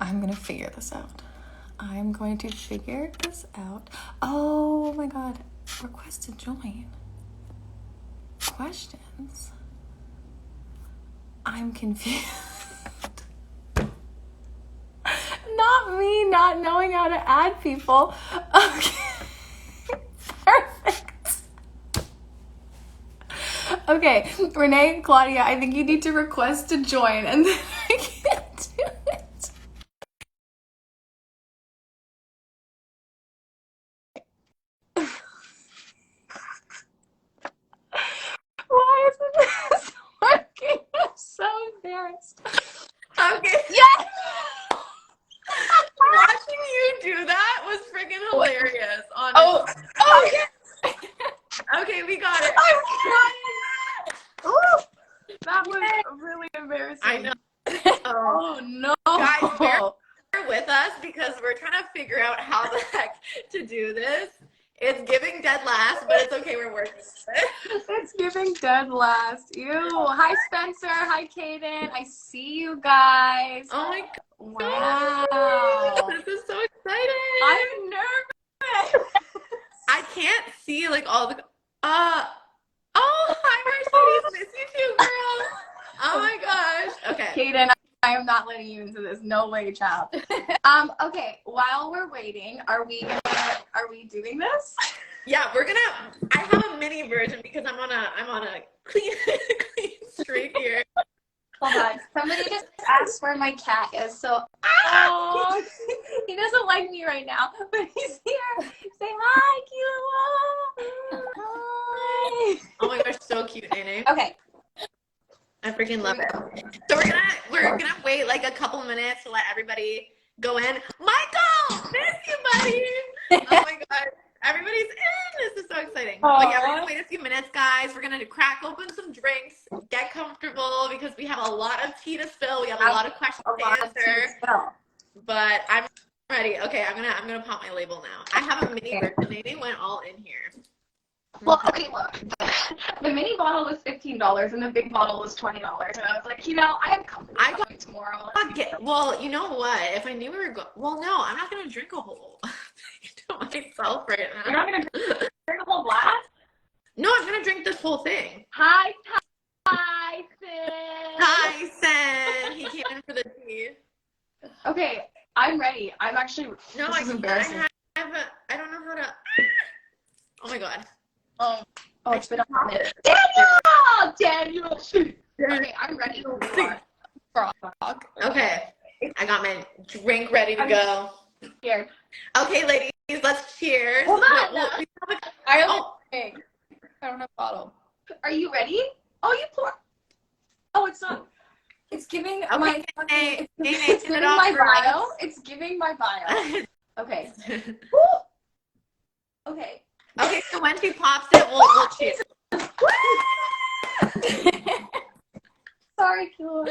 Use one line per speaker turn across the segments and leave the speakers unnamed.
I'm gonna figure this out. I'm going to figure this out. Oh my god. Request to join. Questions? I'm confused. Not me not knowing how to add people. Okay. Perfect. Okay, Renee, Claudia, I think you need to request to join and then I can't do it. Why isn't this working? I'm so embarrassed.
Okay.
Yes!
Watching you do that was freaking hilarious. Honestly.
Oh, yes!
Okay, we got it.
I'm crying! Ooh, that was really embarrassing.
I know.
Oh no.
Guys, bear with us because we're trying to figure out how the heck to do this. It's giving dead last, but it's okay. We're working with it.
It's giving dead last. Ew. Hi, Spencer. Hi, Kaden. I see you guys.
Oh my
Wow.
god. This is so exciting.
I'm nervous.
I can't see like all the oh, hi Mercedes. Miss you too, girl. Oh my gosh. Okay.
Kaden, I am not letting you into this. No way, child. Okay, while we're waiting, are we doing this?
Yeah, I have a mini version because I'm on a clean streak here.
Hold on. Somebody just asked where my cat is, so oh, he doesn't like me right now, but he's here. Say hi, cute. Hi.
Oh my gosh, so cute, Nene.
Okay.
I freaking love it. So we're gonna wait like a couple minutes to let everybody go in. Michael, miss you, buddy. Oh my god, everybody's in. This is so exciting. But yeah, we're gonna wait a few minutes, guys. We're gonna crack open some drinks, get comfortable because we have a lot of tea to spill. We have a lot of questions to answer. But I'm ready. Okay, I'm gonna pop my label now. I have a mini version. Nene went all in here.
Well, okay, look. The mini bottle was $15 and the big bottle was $20. And I was like, I have company tomorrow.
Well, you know what? If I knew we were going, well, no, I'm not gonna drink a whole to myself right now.
You're not gonna drink a whole glass?
No, I'm gonna drink this whole thing.
Hi, Sen.
Hi, Sen. He came in for the tea.
Okay, I'm ready. I'm actually.
No,
this is embarrassing.
I don't know how to. Oh my god.
Oh, it's been a minute. Daniel! Okay, I'm ready. Frog.
Okay, I got my drink ready to go.
Here.
Okay, ladies, let's cheers.
Hold on. I don't have a bottle. Are you ready? Oh, you pour. Oh, it's not. It's giving my. It's giving my bio. It's giving my bio. Okay. Okay.
Okay, so when she pops it, we'll cheers.
Sorry, cool.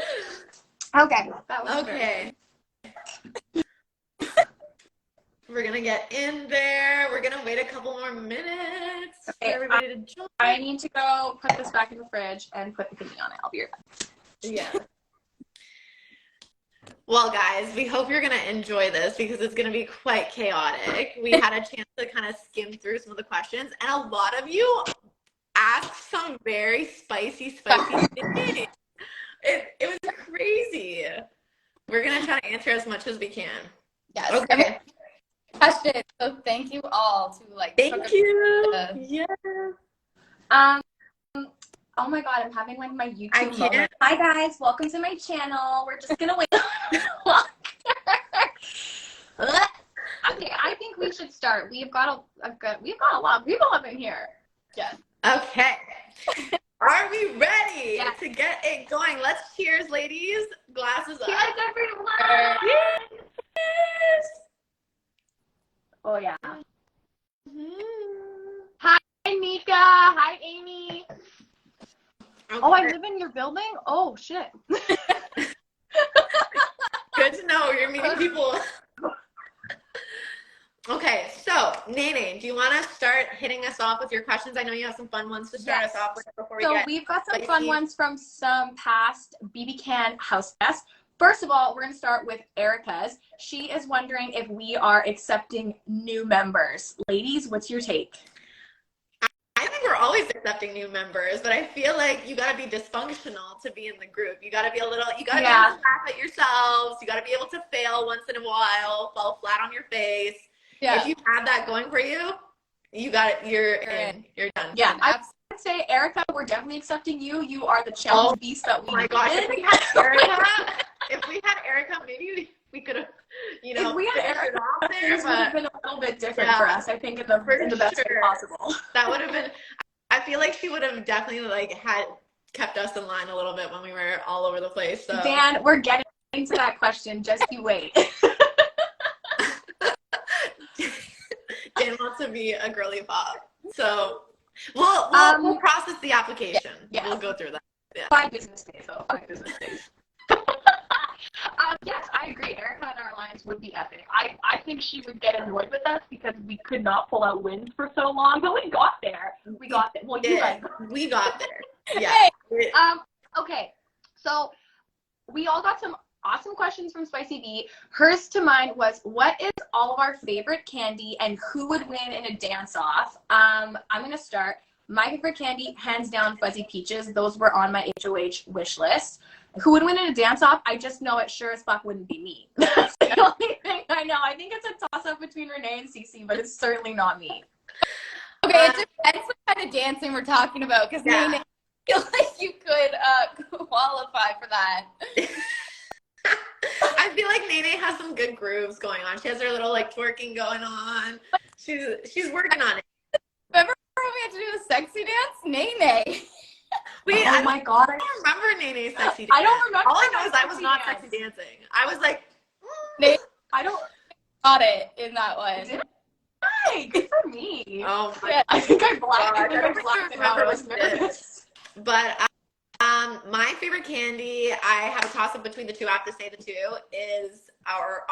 Okay. That was
okay. We're gonna get in there. We're gonna wait a couple more minutes for everybody to join.
I need to go put this back in the fridge and put the thingy on it. I'll be right back.
Yeah. Well, guys, we hope you're going to enjoy this because it's going to be quite chaotic. We had a chance to kind of skim through some of the questions, and a lot of you asked some very spicy things. It was crazy. We're going to try to answer as much as we can.
Yes.
Okay.
Question. So thank you all to
Thank you. Yes.
Oh my god, I'm having my YouTube moment. Hi guys, welcome to my channel. We're just gonna wait. Okay, I think we should start. We've got a lot of people up in here. Yes.
Okay. Are we ready to get it going? Let's cheers, ladies. Glasses up.
Cheers, everyone.
Cheers.
Oh yeah. Hi, Nika. Hi, Amy. Okay. Oh, I live in your building? Oh, shit.
Good to know. You're meeting people. Okay, so, Nene, do you want to start hitting us off with your questions? I know you have some fun ones to start us off with before we get...
So, we've got some fun ones from some past BBCAN house guests. First of all, we're going to start with Erica's. She is wondering if we are accepting new members. Ladies, what's your take?
I think we're always accepting new members, but I feel like you got to be dysfunctional to be in the group. You got to be you got to be able to laugh at yourselves. You got to be able to fail once in a while, fall flat on your face. Yeah. If you have that going for you, you got it. You're in. You're done.
Yeah. I would say, Erica, we're definitely accepting you. You are the challenge beast that we needed. Oh my gosh,
if we had Erica, maybe we could have,
if we had Erica, things would have been a little bit different for us, I think, in the best way possible.
That would have been, I feel like she would have definitely kept us in line a little bit when we were all over the place. So.
Dan, we're getting to that question. Just you wait.
Dan wants to be a girly pop. So we'll process the application. Yeah. We'll go through that. Yeah.
5 business days, though. 5 business days. Yes, I agree. Erica and our alliance would be epic. I think she would get annoyed with us because we could not pull out wins for so long, but we got there. We got there. Well, you guys.
We got there. Yeah.
Hey, okay. So we all got some awesome questions from Spicy B. Hers to mine was, what is all of our favorite candy and who would win in a dance-off? I'm going to start. My favorite candy, hands down, Fuzzy Peaches. Those were on my HOH wish list. Who would win in a dance-off? I just know it sure as fuck wouldn't be me. That's the only thing I know. I think it's a toss-up between Renee and Cece, but it's certainly not me.
Okay, it depends what kind of dancing we're talking about, because Renee, I feel like you could qualify for that.
I feel like Nene has some good grooves going on. She has her little twerking going on. She's working on it.
Remember when we had to do the sexy dance? Nene.
Oh my god.
I don't remember Nene's sexy dance.
I don't remember.
All I know is I was not sexy dancing. I was like,
Nene,
I don't
got it in that one.
Did I? Good for me.
Oh my
I think I blacked it out. I was nervous.
But my favorite candy, I have a toss-up between the two. I have to say the two is our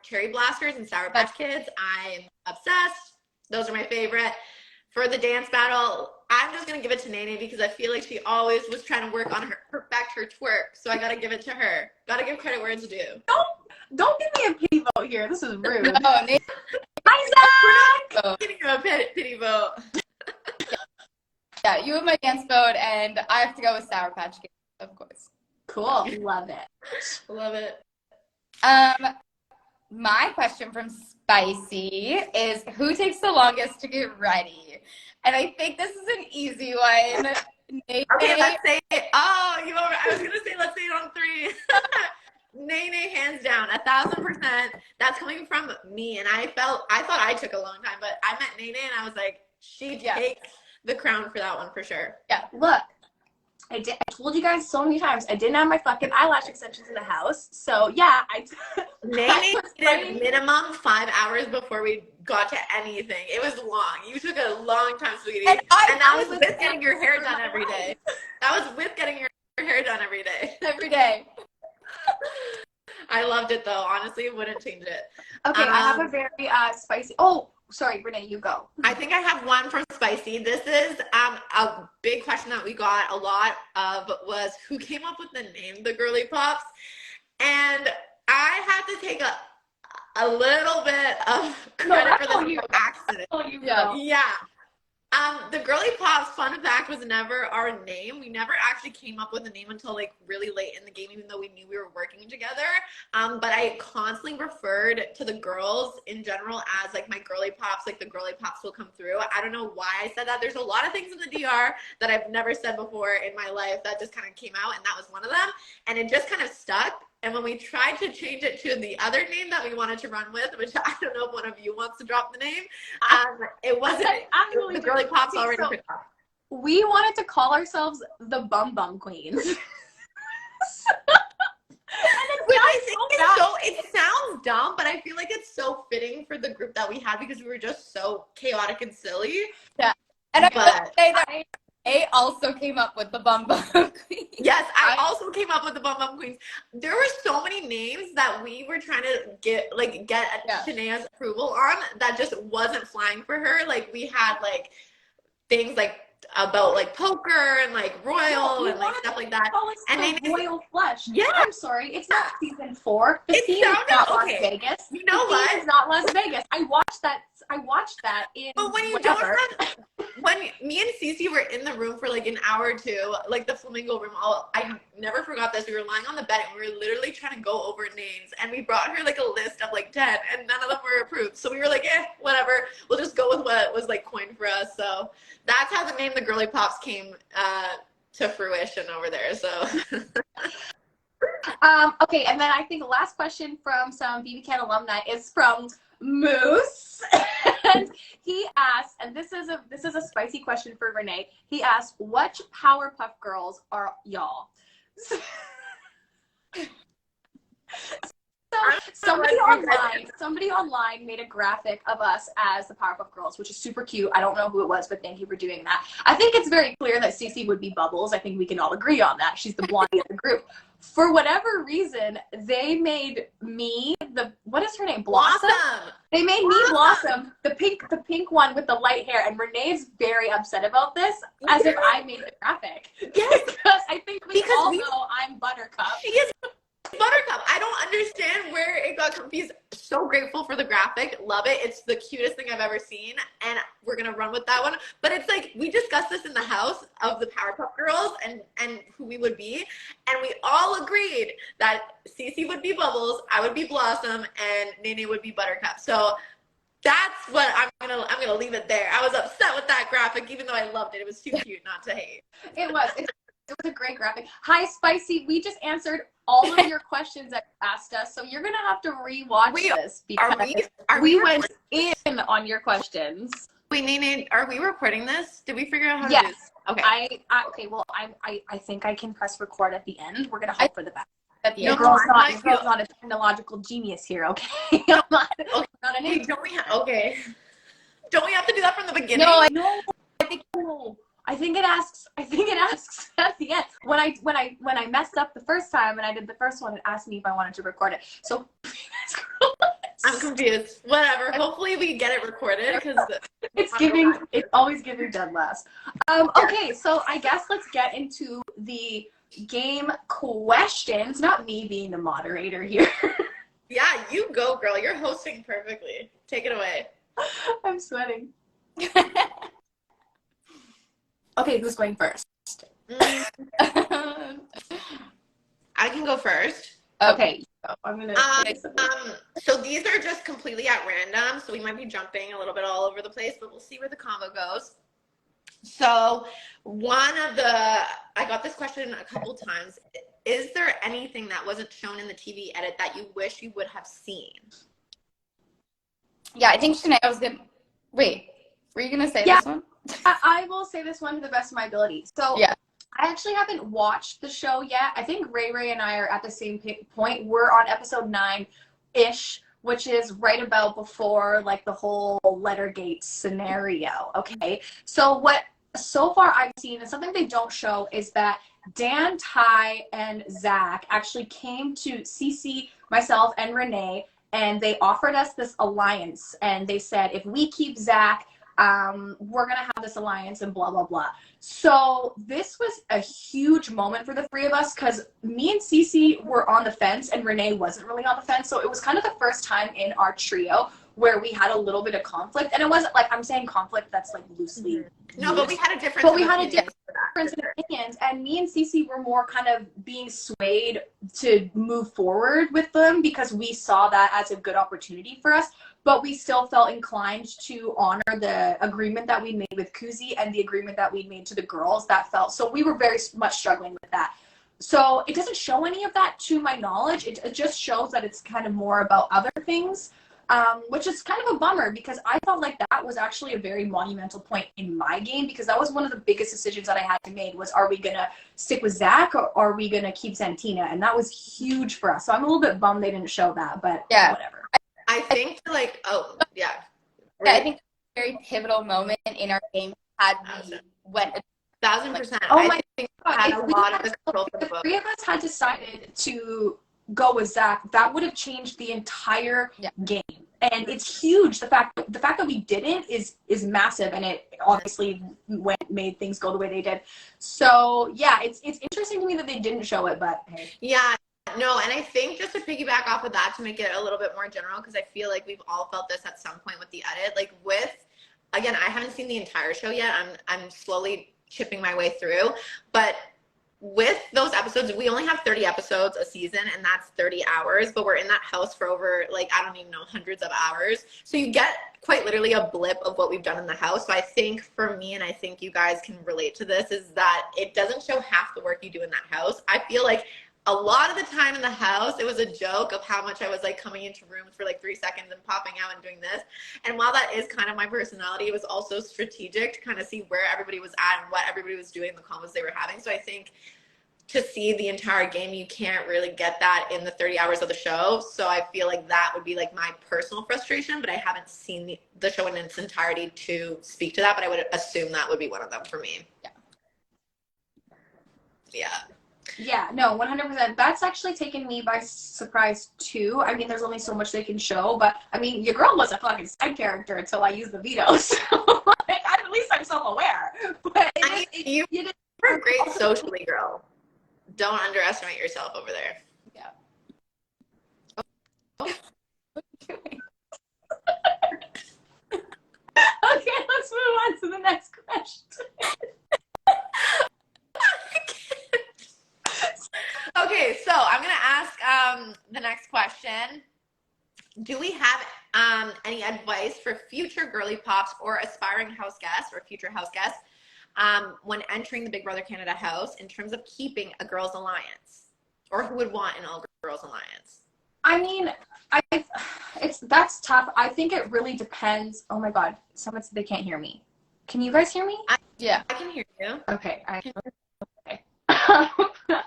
Cherry Blasters and Sour Patch Kids. I'm obsessed. Those are my favorite. For the dance battle, I'm just going to give it to Nene because I feel like she always was trying to work on perfect her twerk. So I got to give it to her. Got to give credit where it's due.
Don't give me a pity vote here. This is rude.
No, Nene.
I'm giving you a pity vote.
Yeah, you have my dance vote, and I have to go with Sour Patch Kids, of course.
Cool. Love it.
Love it.
My question from Spicy is, who takes the longest to get ready? And I think this is an easy one. Nene.
Okay, let's say it. I was going to say let's say it on 3. Nene, hands down, 1,000%. That's coming from me, and I thought I took a long time, but I met Nene, and I was like, she takes the crown for that one for sure.
Yeah, look. I told you guys so many times, I didn't have my fucking eyelash extensions in the house. So, yeah,
Nene did minimum 5 hours before we got to anything. It was long. You took a long time, sweetie. And that was with getting your hair done every day. That was with getting your hair done every day.
Every day.
I loved it, though. Honestly, wouldn't change it.
Okay, I have a very spicy... Oh, sorry, Renee, you go.
I think I have one from Spicy. This is a big question that we got a lot of was who came up with the name, the Girlypops? And I had to take a little bit of credit for this accident. Yeah. The Girlypops, fun fact, was never our name. We never actually came up with a name until really late in the game, even though we knew we were working together. But I constantly referred to the girls in general as my Girlypops, the Girlypops will come through. I don't know why I said that. There's a lot of things in the DR that I've never said before in my life that just kind of came out, and that was one of them. And it just kind of stuck. And when we tried to change it to the other name that we wanted to run with, which I don't know if one of you wants to drop the name, it wasn't the Girlypops already picked up.
We wanted to call ourselves the Bum Bum Queens.
It sounds dumb, but I feel like it's so fitting for the group that we had because we were just so chaotic and silly.
Yeah. And I will say that I also came up with the Bum Bum Queens.
Yes, I also came up with the Bum Bum Queens. There were so many names that we were trying to get Shanaya's approval on that just wasn't flying for her. We had things like about like poker and like royal and like stuff like that.
And the Royal Flush.
Yeah.
I'm sorry, it's not season 4. The theme is not Las Vegas.
You know
the theme is not Las Vegas. I watched that in.
But when you don't have, when me and Cece were in the room for like an hour or two, like the flamingo room, I never forgot this. We were lying on the bed and we were literally trying to go over names, and we brought her like a list of like 10, and none of them were approved. So we were like, whatever. We'll just go with what was like coined for us. So that's how the name the Girlypops came to fruition over there. So.
Okay, and then I think the last question from some BBCAN alumni is from Moose, and he asked, and this is a spicy question for Renee. He asked, "What Powerpuff Girls are y'all?" Somebody online made a graphic of us as the Powerpuff Girls, which is super cute. I don't know who it was, but thank you for doing that. I think it's very clear that Cece would be Bubbles. I think we can all agree on that. She's the blondie of the group. For whatever reason, they made me what is her name? Blossom. They made me Blossom, the pink one with the light hair, and Renee's very upset about this, as if I made the graphic. Yes, because I think we all know I'm Buttercup.
She is Buttercup. I don't understand where it got confused. So grateful for the graphic. Love it. It's the cutest thing I've ever seen, and we're gonna run with that one. But it's like we discussed this in the house of the Powerpuff Girls and who we would be, and we all agreed that Cece would be Bubbles, I would be Blossom, and Nene would be Buttercup. So that's what I'm gonna leave it there. I was upset with that graphic, even though I loved it. It was too cute not to hate.
It was a great graphic. Hi, Spicy. We just answered all of your questions that you asked us, so you're gonna have to rewatch this because we went in on your questions.
Wait, Nene, are we recording this? Did we figure out how to do this?
Okay. Okay. Well, I think I can press record at the end. We're gonna hope for the best.
Your
girl's not a technological genius here, okay? I'm not an idiot.
Don't we have to do that from the beginning?
No. I think it asks at the end. When I messed up the first time and I did the first one, it asked me if I wanted to record it. So
I'm confused. Whatever. Hopefully we get it recorded because
it's always giving dead last. Okay, so I guess let's get into the game questions. Not me being the moderator here.
Yeah, you go, girl. You're hosting perfectly. Take it away.
I'm sweating. Okay, who's going first?
I can go first.
Okay, I'm gonna.
So these are just completely at random, so we might be jumping a little bit all over the place, but we'll see where the combo goes. So I got this question a couple times. Is there anything that wasn't shown in the TV edit that you wish you would have seen?
Yeah, I think Shanaya was gonna. Wait, were you gonna say this one?
I will say this one to the best of my ability. So yeah. I actually haven't watched the show yet. I think Ray and I are at the same point. We're on episode 9-ish, which is right about before like the whole Lettergate scenario. Okay. So so far I've seen, and something they don't show, is that Dan, Ty, and Zach actually came to Cece, myself, and Renee, and they offered us this alliance. And they said, if we keep Zach, we're gonna have this alliance and blah blah blah. So this was a huge moment for the three of us because me and Cece were on the fence and Renee wasn't really on the fence. So it was kind of the first time in our trio where we had a little bit of conflict, and it wasn't like, I'm saying conflict that's like loosely
no, but we had a difference.
But we had a difference in opinions, and me and Cece were more kind of being swayed to move forward with them because we saw that as a good opportunity for us. But we still felt inclined to honor the agreement that we made with Kuzi and the agreement that we made to the girls. So we were very much struggling with that. So it doesn't show any of that to my knowledge. It just shows that it's kind of more about other things, which is kind of a bummer because I felt like that was actually a very monumental point in my game because that was one of the biggest decisions that I had to make was, are we going to stick with Zach or are we going to keep Santina? And that was huge for us. So I'm a little bit bummed they didn't show that, but whatever.
I think I
a
think
very pivotal moment in our game had we went
1,000%.
Oh my
God! If
the three of us had decided to go with Zach, that would have changed the entire game. And it's huge. The fact that we didn't is massive, and it obviously made things go the way they did. So yeah, it's interesting to me that they didn't show it, but hey.
Yeah, no, and I think just to piggyback off of that to make it a little bit more general, because I feel like we've all felt this at some point with the edit. Like again, I haven't seen the entire show yet. I'm slowly chipping my way through, but with those episodes, we only have 30 episodes a season, and that's 30 hours, but we're in that house for over, like, I don't even know, hundreds of hours. So you get quite literally a blip of what we've done in the house. So I think for me, and I think you guys can relate to this, is that it doesn't show half the work you do in that house. I feel like a lot of the time in the house, it was a joke of how much I was like coming into rooms for like 3 seconds and popping out and doing this. And while that is kind of my personality, it was also strategic to kind of see where everybody was at and what everybody was doing, the combos they were having. So I think to see the entire game, you can't really get that in the 30 hours of the show. So I feel like that would be like my personal frustration, but I haven't seen the show in its entirety to speak to that, but I would assume that would be one of them for me.
Yeah, no, 100%. That's actually taken me by surprise too. I mean, there's only so much they can show, but I mean, your girl was a fucking side character until I used the veto, so like, at least I'm self-aware. But
you're a great socially girl. Don't underestimate yourself over there.
Yeah. Okay, let's move on to the next question.
Okay, so I'm going to ask the next question. Do we have any advice for future Girlypops or aspiring house guests or future house guests when entering the Big Brother Canada house in terms of keeping a girls' alliance? Or who would want an all-girls alliance?
I mean, that's tough. I think it really depends. Oh my God, someone said they can't hear me. Can you guys hear me?
Yeah, I can hear you.
Okay.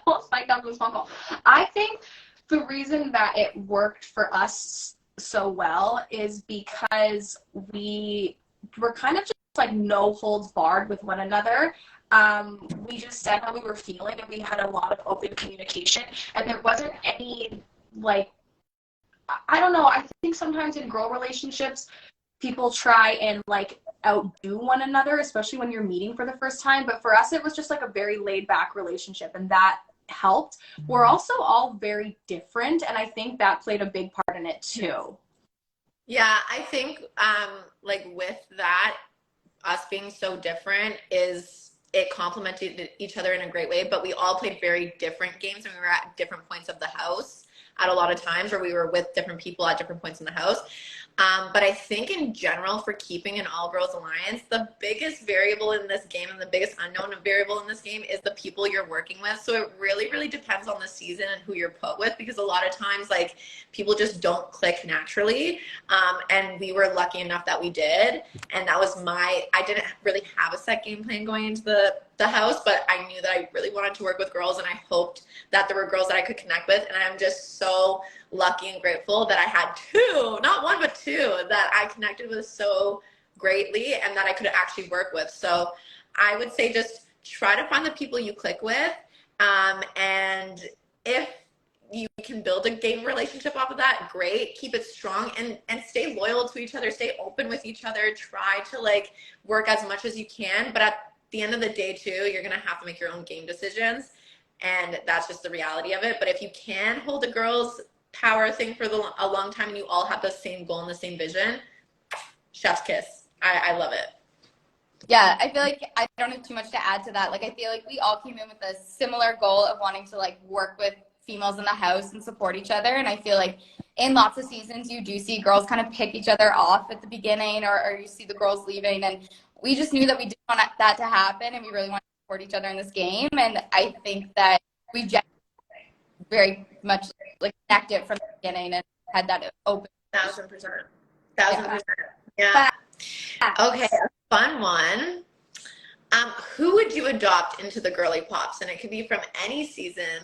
Almost like that was phone call. I think the reason that it worked for us so well is because we were kind of just like no holds barred with one another. We just said how we were feeling, and we had a lot of open communication, and there wasn't any like, I don't know, I think sometimes in girl relationships people try and like outdo one another, especially when you're meeting for the first time, but for us it was just like a very laid back relationship, and that helped. We're also all very different, and I think that played a big part in it too.
Yeah, I think like with that, us being so different it complemented each other in a great way, but we all played very different games, and we were at different points of the house at a lot of times, or we were with different people at different points in the house. But I think in general, for keeping an all-girls alliance, the biggest variable in this game and the biggest unknown variable in this game is the people you're working with. So it really, really depends on the season and who you're put with, because a lot of times, like, people just don't click naturally. And we were lucky enough that we did. And that was I didn't really have a set game plan going into the house, but I knew that I really wanted to work with girls, and I hoped that there were girls that I could connect with. And I'm just so lucky and grateful that I had two, not one, but two, that I connected with so greatly and that I could actually work with. So I would say just try to find the people you click with. And if you can build a game relationship off of that, great. Keep it strong and stay loyal to each other, stay open with each other, try to like work as much as you can. But at the end of the day too, you're going to have to make your own game decisions. And that's just the reality of it. But if you can hold a girls' power thing for a long time and you all have the same goal and the same vision, chef's kiss. I love it.
Yeah, I feel like I don't have too much to add to that. Like, I feel like we all came in with a similar goal of wanting to like work with females in the house and support each other. And I feel like in lots of seasons, you do see girls kind of pick each other off at the beginning, or you see the girls leaving. And we just knew that we didn't want that to happen, and we really wanted to support each other in this game. And I think that we just very much like connected from the beginning and had that open.
1,000%. Yeah. Okay, a fun one. Who would you adopt into the Girlypops? And it could be from any season.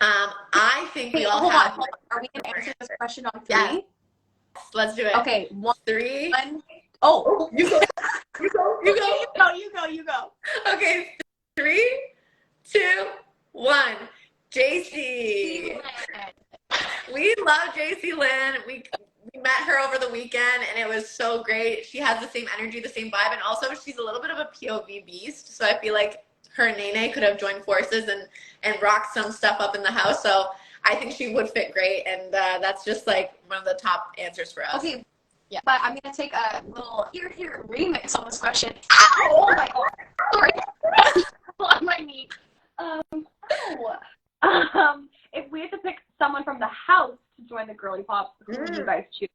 I think we all have.
Hold on. Are we going to answer this question on 3?
Yes. Let's do it.
Okay,
3.
Oh,
you go.
You go.
Okay, 3, 2, 1. JC. We love JC Lynn. We met met her over the weekend, and it was so great. She has the same energy, the same vibe, and also she's a little bit of a POV beast. So I feel like her and Nene could have joined forces and rocked some stuff up in the house. So I think she would fit great, and that's just like one of the top answers for us.
Okay, yeah, but I'm gonna take a little here remix on this question. Ow! Oh my god! Sorry, on my knee. If we had to pick someone from the house to join the Girlypops, who would you guys choose?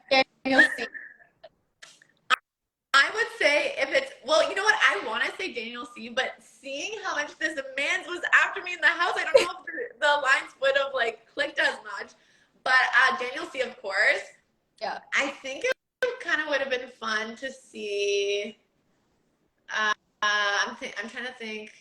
Daniel C.
I would say if it's, well, you know what? I want to say Daniel C, but seeing how much this man was after me in the house, I don't know if the lines would have like clicked as much. But Daniel C, of course.
Yeah.
I think it kind of would have been fun to see. I'm trying to think.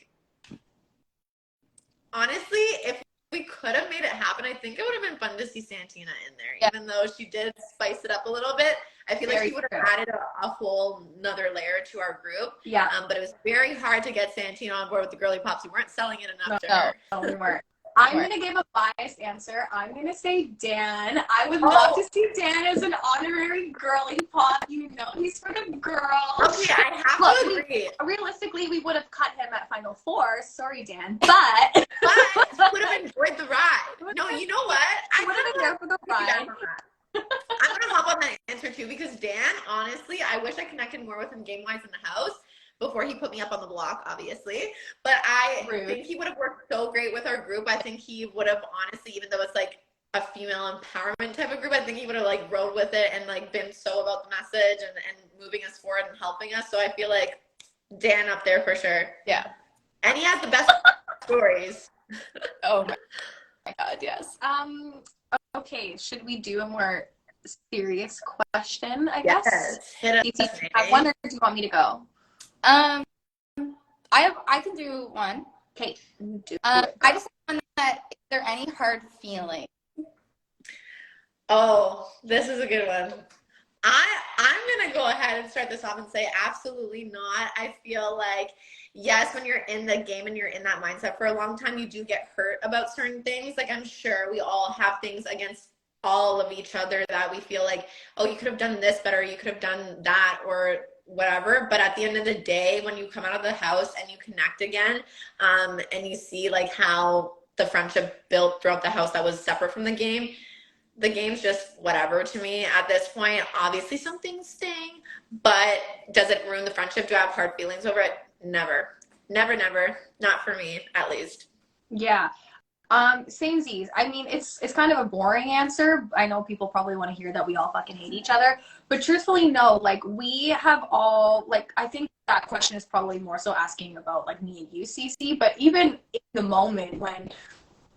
Honestly, if we could have made it happen, I think it would have been fun to see Santina in there,
yeah.
even though she did spice it up a little bit. I feel like she would have added a whole another layer to our group.
Yeah.
But it was very hard to get Santina on board with the Girlypops. We weren't selling it enough to her.
No, we weren't. I'm going to give a biased answer. I'm going to say Dan. I would love to see Dan as an honorary Girlypop. You know, he's for the girls.
Okay, I have to agree.
Realistically, we would have cut him at Final Four. Sorry, Dan. But
he would have enjoyed the ride. No, you know what?
I would have been there for the ride.
I'm going to hop on that answer too, because Dan, honestly, I wish I connected more with him game-wise in the house before he put me up on the block, obviously. But I think he would have worked so great with our group. I think he would have, honestly, even though it's like a female empowerment type of group, I think he would have like rode with it and like been so about the message and moving us forward and helping us. So I feel like Dan up there for sure.
Yeah.
And he has the best stories.
Oh my god, yes.
Okay, should we do a more serious question, I guess?
Yes. Hit us.
Do you have one, or do you want me to go?
I can do one.
Okay.
I just want that. Is there any hard feeling?
Oh, this is a good one. I'm gonna go ahead and start this off and say absolutely not. I feel like yes, when you're in the game and you're in that mindset for a long time, you do get hurt about certain things. Like I'm sure we all have things against all of each other that we feel like, oh, you could have done this better, you could have done that, or whatever. But at the end of the day, when you come out of the house and you connect again, and you see like how the friendship built throughout the house that was separate from the game's just whatever to me at this point. Obviously some things sting, but does it ruin the friendship? Do I have hard feelings over it? Never. Not for me, at least.
Yeah. Samesies. I mean, it's kind of a boring answer. I know people probably want to hear that we all fucking hate each other, but truthfully, no. Like, we have all, like, I think that question is probably more so asking about, like, me and you, Cece, but even in the moment when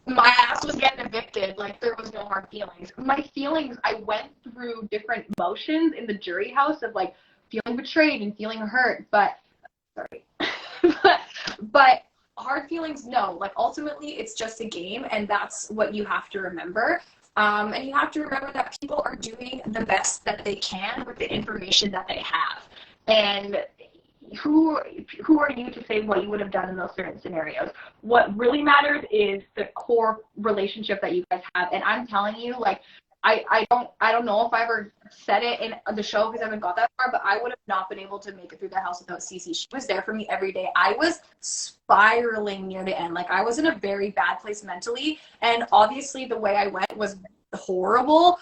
my ass was getting evicted, like, there was no hard feelings. My feelings, I went through different emotions in the jury house of, like, feeling betrayed and feeling hurt, but but hard feelings, no. Like, ultimately, it's just a game, and that's what you have to remember. And you have to remember that people are doing the best that they can with the information that they have. And who are you to say what you would have done in those certain scenarios? What really matters is the core relationship that you guys have. And I'm telling you, like, I don't know if I ever said it in the show because I haven't got that far, but I would have not been able to make it through the house without Cece. She was there for me every day. I was spiraling near the end. Like, I was in a very bad place mentally, and obviously the way I went was horrible,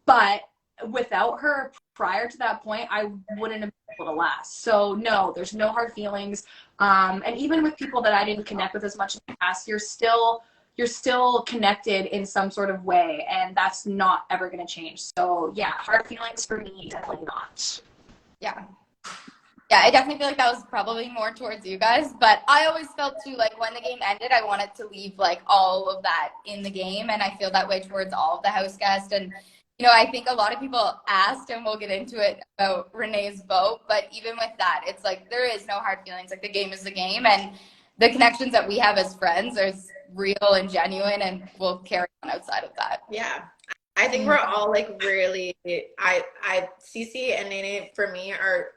but without her prior to that point, I wouldn't have been able to last. So no, there's no hard feelings. And even with people that I didn't connect with as much in the past, you're still connected in some sort of way, and that's not ever going to change. So yeah, hard feelings for me, definitely not.
Yeah, I definitely feel like that was probably more towards you guys, but I always felt too, like, when the game ended, I wanted to leave, like, all of that in the game, and I feel that way towards all of the house guests. And, you know, I think a lot of people asked, and we'll get into it, about Renee's vote, but even with that, it's like, there is no hard feelings. Like, the game is the game, and the connections that we have as friends are real and genuine, and we'll carry on outside of that.
Yeah, I think we're all like really, Cece and Nene for me are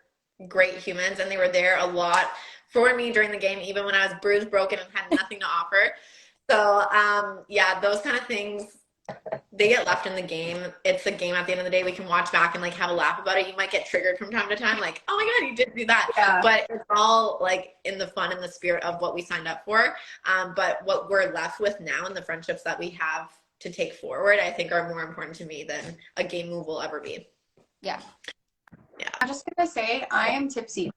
great humans, and they were there a lot for me during the game, even when I was bruised, broken, and had nothing to offer. So, yeah, those kind of things, they get left in the game. It's a game at the end of the day. We can watch back and like have a laugh about it. You might get triggered from time to time, like, oh my God, you did do that.
Yeah.
But it's all like in the fun and the spirit of what we signed up for. But what we're left with now and the friendships that we have to take forward, I think are more important to me than a game move will ever be.
Yeah.
Yeah.
I'm just gonna say I am tipsy.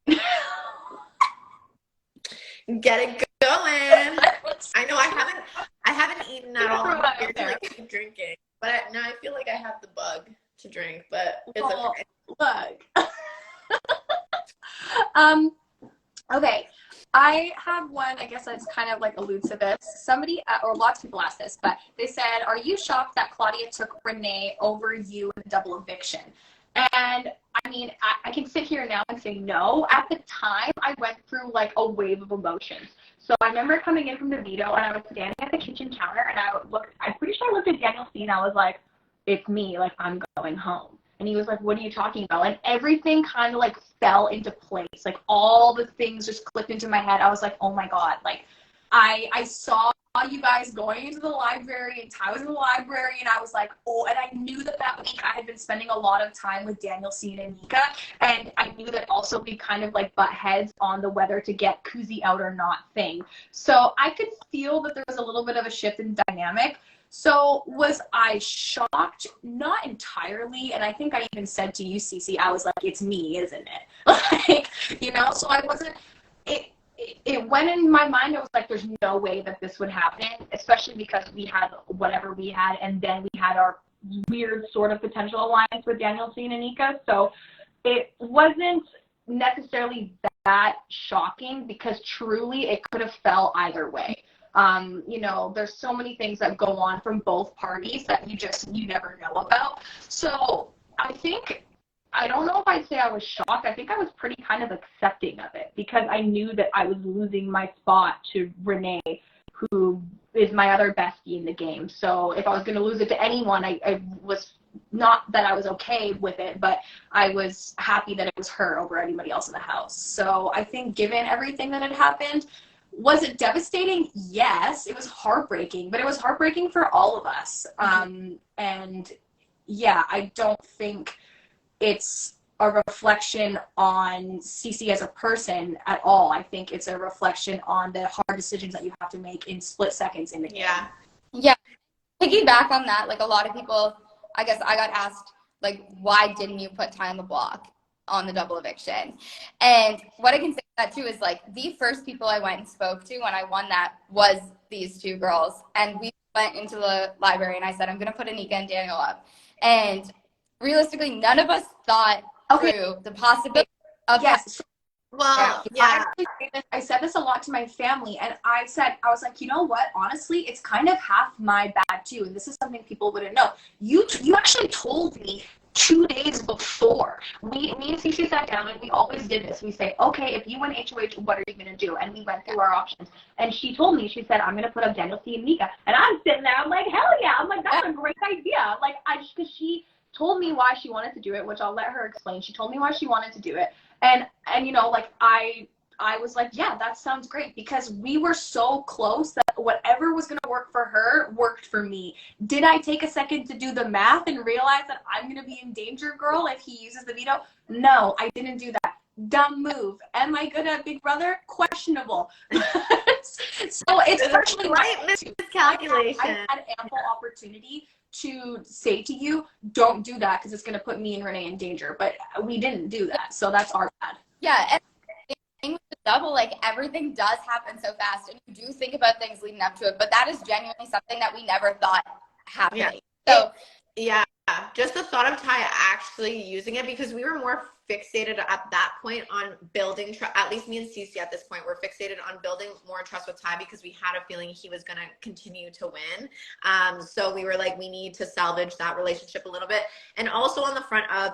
Get it going. I know I haven't eaten at all. I'm scared to like keep drinking. But now I feel like I have the bug to drink, but it's okay.
Look. Okay. I have one, I guess that's kind of like alludes to this. Somebody, or lots of people asked this, but they said, are you shocked that Claudia took Renee over you in the double eviction? And I mean, I can sit here now and say no. At the time, I went through like a wave of emotions. So I remember coming in from the veto and I was standing at the kitchen counter and I'm pretty sure I looked at Daniel C and I was like, it's me, like I'm going home. And he was like, what are you talking about? And everything kind of like fell into place. Like all the things just clicked into my head. I was like, oh my God. Like I saw you guys going into the library and Ty was in the library and I was like, oh, and I knew that week I had been spending a lot of time with Daniel C and Anika, and I knew that also we kind of like butt heads on the whether to get Kuzi out or not thing. So I could feel that there was a little bit of a shift in dynamic. So was I shocked? Not entirely. And I think I even said to you, Cece, I was like, it's me, isn't it? Like, you know, so I wasn't, it went in my mind. I was like, there's no way that this would happen, especially because we had whatever we had. And then we had our weird sort of potential alliance with Daniel C and Anika. So it wasn't necessarily that shocking because truly it could have fell either way. You know, there's so many things that go on from both parties that you never know about. So I don't know if I'd say I was shocked. I think I was pretty kind of accepting of it because I knew that I was losing my spot to Renee, who is my other bestie in the game. So if I was going to lose it to anyone, I was not that I was okay with it, but I was happy that it was her over anybody else in the house. So I think given everything that had happened, was it devastating? Yes, it was heartbreaking, but it was heartbreaking for all of us. And yeah, I don't think it's a reflection on Cece as a person at all. I think it's a reflection on the hard decisions that you have to make in split seconds in the game.
Yeah. Piggyback on that, like a lot of people, I guess I got asked, like, why didn't you put Ty on the block on the double eviction? And what I can say to that too is like the first people I went and spoke to when I won that was these two girls. And we went into the library and I said, I'm going to put Anika and Daniel up. And realistically, none of us thought through the possibility of
Well, yeah.
I said this a lot to my family, and I was like, you know what? Honestly, it's kind of half my bad too, and this is something people wouldn't know. You actually told me 2 days before. Me and Cece sat down, and we always did this. We say, okay, if you win HOH, what are you going to do? And we went through our options. And she told me, she said, I'm going to put up Daniel C and Mika. And I'm sitting there, I'm like, hell yeah. I'm like, that's a great idea. Like, because she told me why she wanted to do it, which I'll let her explain. She told me why she wanted to do it. And you know, like, I was like, yeah, that sounds great, because we were so close that whatever was going to work for her worked for me. Did I take a second to do the math and realize that I'm going to be in danger, girl, if he uses the veto? No, I didn't do that. Dumb move. Am I good at Big Brother? Questionable. So it's partially
right miscalculation.
I had ample opportunity to say to you, don't do that because it's going to put me and Renee in danger. But we didn't do that. So that's our bad.
Yeah. And with the double, like, everything does happen so fast. And you do think about things leading up to it. But that is genuinely something that we never thought happening.
Yeah.
So,
yeah. Just the thought of Ty actually using it, because we were more fixated at that point on building at least me and Cece at this point were fixated on building more trust with Ty, because we had a feeling he was going to continue to win. So we were like, we need to salvage that relationship a little bit. And also on the front of,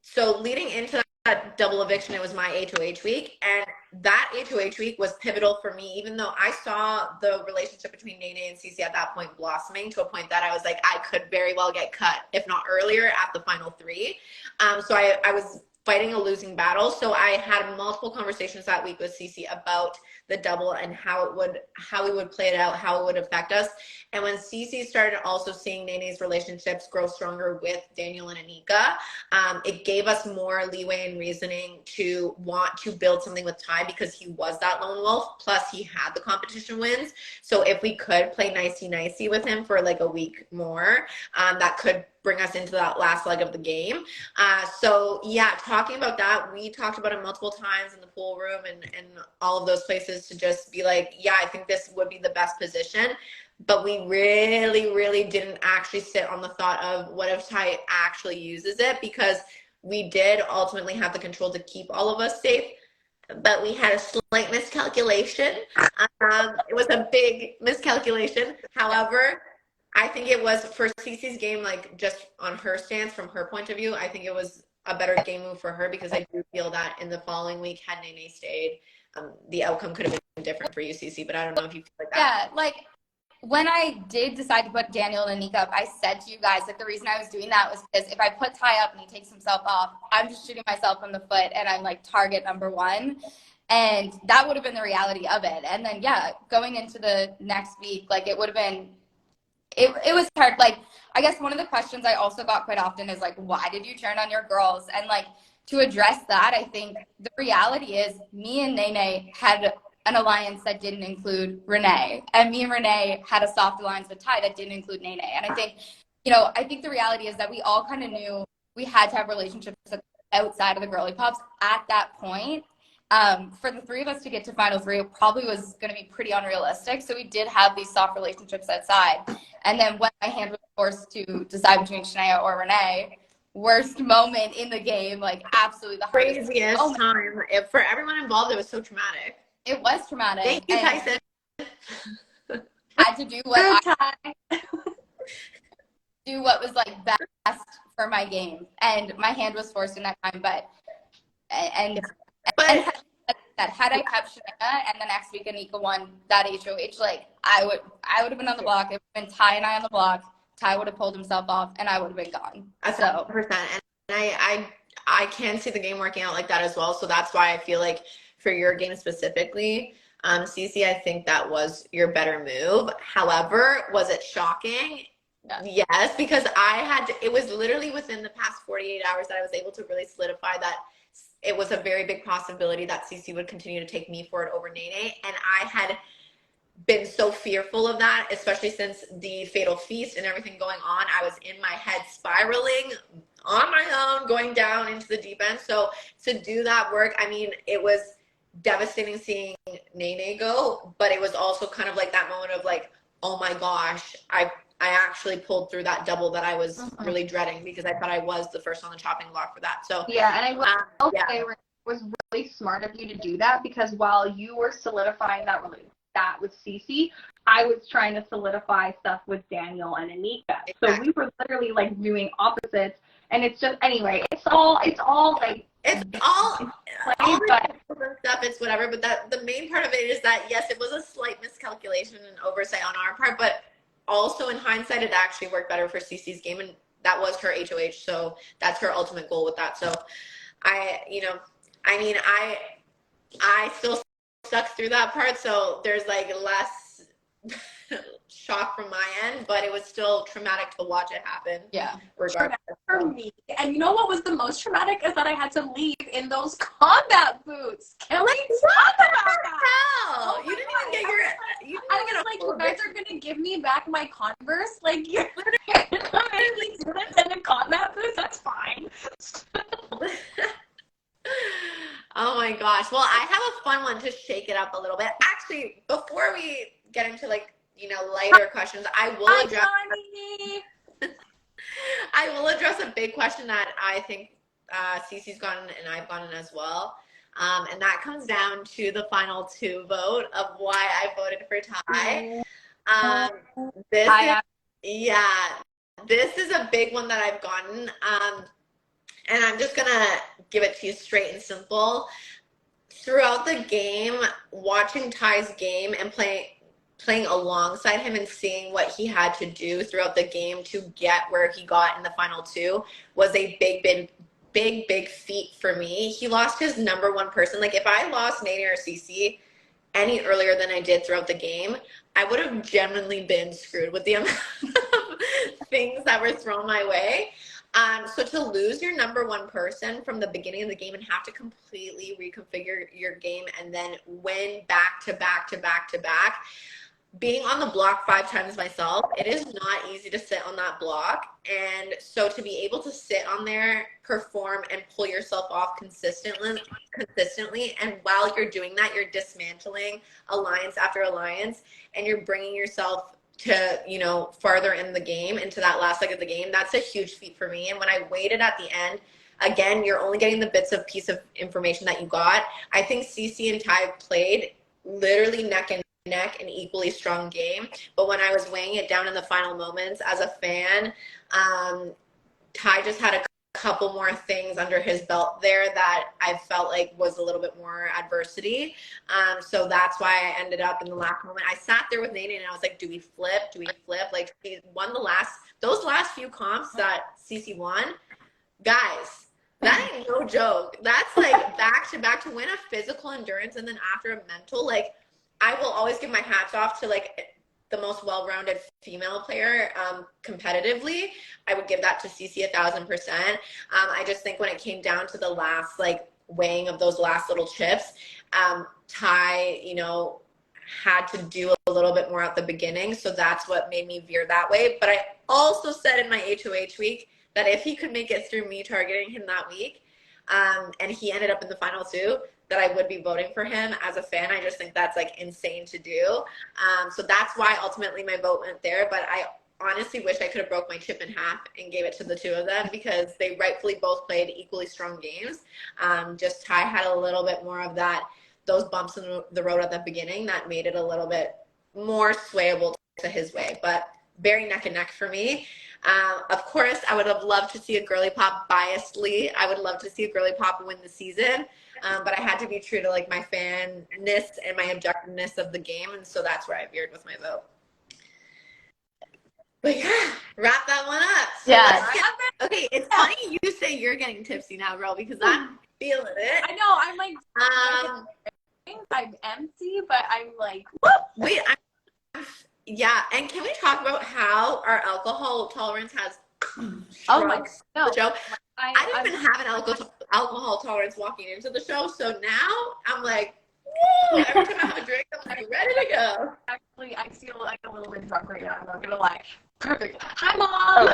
so leading into that double eviction, it was my HOH week, and that HOH week was pivotal for me, even though I saw the relationship between Nene and Cece at that point blossoming to a point that I was like, I could very well get cut, if not earlier, at the final three. So I was fighting a losing battle. So I had multiple conversations that week with Cece about the double and how we would play it out, how it would affect us. And when Cece started also seeing Nene's relationships grow stronger with Daniel and Anika, it gave us more leeway and reasoning to want to build something with Ty, because he was that lone wolf. Plus he had the competition wins. So if we could play nicey with him for like a week more, that could bring us into that last leg of the game. So yeah, talking about that, we talked about it multiple times in the pool room and all of those places to just be like, yeah, I think this would be the best position. But we really didn't actually sit on the thought of what if Ty actually uses it, because we did ultimately have the control to keep all of us safe. But we had a slight miscalculation. It was a big miscalculation. However, I think it was for Cece's game, like just on her stance from her point of view, I think it was a better game move for her, because I do feel that in the following week, had Nene stayed, the outcome could have been different for you, Cece, but I don't know if you feel like that.
Yeah, like when I did decide to put Daniel and Anika up, I said to you guys, like the reason I was doing that was because if I put Ty up and he takes himself off, I'm just shooting myself in the foot and I'm like target number one. And that would have been the reality of it. And then, yeah, going into the next week, like it would have been, it was hard. Like, I guess one of the questions I also got quite often is like, why did you turn on your girls? And like, to address that, I think the reality is me and Nene had an alliance that didn't include Renee, and me and Renee had a soft alliance with Ty that didn't include Nene. And I think, I think the reality is that we all kind of knew we had to have relationships outside of the Girlypops at that point. For the three of us to get to Final Three, it probably was going to be pretty unrealistic. So we did have these soft relationships outside. And then when my hand was forced to decide between Shanaya or Renee, worst moment in the game, like absolutely the hardest
craziest
moment.
time. For everyone involved, it was so traumatic.
It was traumatic.
Thank you, Tyson.
Had to do what do what was like best for my game, and my hand was forced in that time. But had I kept Shanaya and the next week Anika won that HOH, like I would have been on the block. It would have been Ty and I on the block. Ty would have pulled himself off, and I would have been gone.
100%. And I can see the game working out like that as well. So that's why I feel like for your game specifically, Cece, I think that was your better move. However, was it shocking? Yeah. Yes, because it was literally within the past 48 hours that I was able to really solidify that it was a very big possibility that Cece would continue to take me forward over Nene. And I had been so fearful of that, especially since the Fatal Feast and everything going on. I was in my head spiraling on my own, going down into the deep end. So to do that work, I mean, it was devastating seeing Nene go, but it was also kind of like that moment of like, oh my gosh, I actually pulled through that double that I was really dreading, because I thought I was the first on the chopping block for that. So
yeah, and I will say it was really smart of you to do that, because while you were solidifying that with Cece, I was trying to solidify stuff with Daniel and Anika. Exactly. So we were literally like doing opposites, and it's just anyway, it's all like
stuff, it's whatever, but that the main part of it is that yes, it was a slight miscalculation and oversight on our part, but also in hindsight it actually worked better for Cece's game, and that was her HOH, so that's her ultimate goal with that. So I still stuck through that part, so there's like less shock from my end, but it was still traumatic to watch it happen.
Yeah,
regardless.
For me, and you know what was the most traumatic is that I had to leave in those combat boots. Can we talk about that?
Oh, you didn't even get your.
I was like, you guys are gonna give me back my Converse? Like, you're gonna make me do this in the combat boots? That's fine.
Oh my gosh. Well, I have a fun one to shake it up a little bit. Actually, before we get into like, lighter questions, I will address a big question that I think Cece's gotten and I've gotten as well. And that comes down to the final two vote of why I voted for Ty. This is a big one that I've gotten. And I'm just gonna give it to you straight and simple. Throughout the game, watching Ty's game and playing alongside him and seeing what he had to do throughout the game to get where he got in the final two was a big feat for me. He lost his number one person. Like if I lost Nate or Cece any earlier than I did throughout the game, I would have genuinely been screwed with the amount of things that were thrown my way. So to lose your number one person from the beginning of the game and have to completely reconfigure your game and then win back to back to back to back, being on the block 5 times myself, it is not easy to sit on that block. And so to be able to sit on there, perform, and pull yourself off consistently, and while you're doing that, you're dismantling alliance after alliance, and you're bringing yourself to, you know, farther in the game, into that last leg of the game. That's a huge feat for me. And when I waited at the end, again, you're only getting the bits of piece of information that you got. I think Cece and Ty played literally neck and neck, an equally strong game. But when I was weighing it down in the final moments as a fan, Ty just had a couple more things under his belt there that I felt like was a little bit more adversity. So that's why I ended up in the last moment. I sat there with Nate and I was like, do we flip? Do we flip? Like, she won those last few comps that CC won. Guys, that ain't no joke. That's like back to back to win a physical endurance and then after a mental. Like, I will always give my hats off to like the most well-rounded female player competitively. I would give that to CC 1,000%. I just think when it came down to the last like weighing of those last little chips, Ty, you know, had to do a little bit more at the beginning. So that's what made me veer that way. But I also said in my HOH week that if he could make it through me targeting him that week, and he ended up in the final 2, that I would be voting for him as a fan. I just think that's like insane to do. So that's why ultimately my vote went there. But I honestly wish I could have broke my chip in half and gave it to the 2 of them because they rightfully both played equally strong games. Just Ty had a little bit more of those bumps in the road at the beginning that made it a little bit more swayable to his way. But very neck and neck for me. Of course, I would have loved to see a Girlypop biasedly. I would love to see a Girlypop win the season. But I had to be true to like my fanness and my objectiveness of the game, and so that's where I veered with my vote. But yeah, wrap that one up. So
Yeah.
Okay, it's funny you say you're getting tipsy now, girl, because I'm feeling it.
I know. I'm like, I'm empty, but I'm like,
wait, yeah. And can we talk about how our alcohol tolerance has shrunk the show? I didn't even have an alcohol tolerance walking into the show, so now I'm like, woo, every time I have a drink, I'm like ready to go.
Actually, I feel like a little bit drunk right now. I'm not gonna lie. Perfect. Hi, Mom.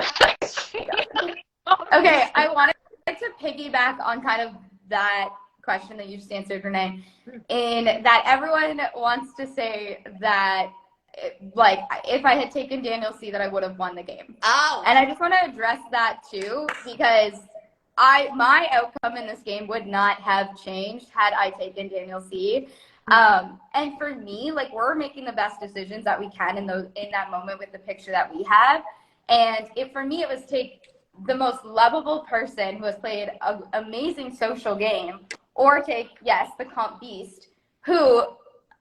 Okay, I wanted to piggyback on kind of that question that you just answered, Renee, in that everyone wants to say that, like, if I had taken Daniel C, that I would have won the game.
Oh.
And I just want to address that too, because my outcome in this game would not have changed had I taken Daniel C. And for me, like, we're making the best decisions that we can in that moment with the picture that we have. And for me, it was take the most lovable person who has played an amazing social game, or take, yes, the comp beast, who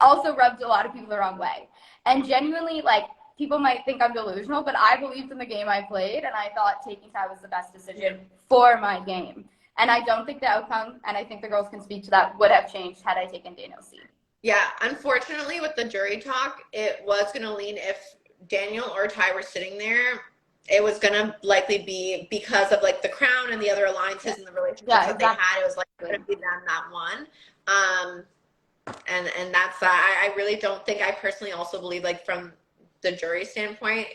also rubbed a lot of people the wrong way. And genuinely, like, people might think I'm delusional, but I believed in the game I played, and I thought taking Ty was the best decision for my game. And I don't think the outcome, and I think the girls can speak to that, would have changed had I taken Daniel C.
Yeah, unfortunately, with the jury talk, it was going to lean if Daniel or Ty were sitting there, it was going to likely be because of, like, the crown and the other alliances and the relationships that they had. It was, like, going to be them that won. And that's I really don't think, I personally also believe, like, from the jury standpoint,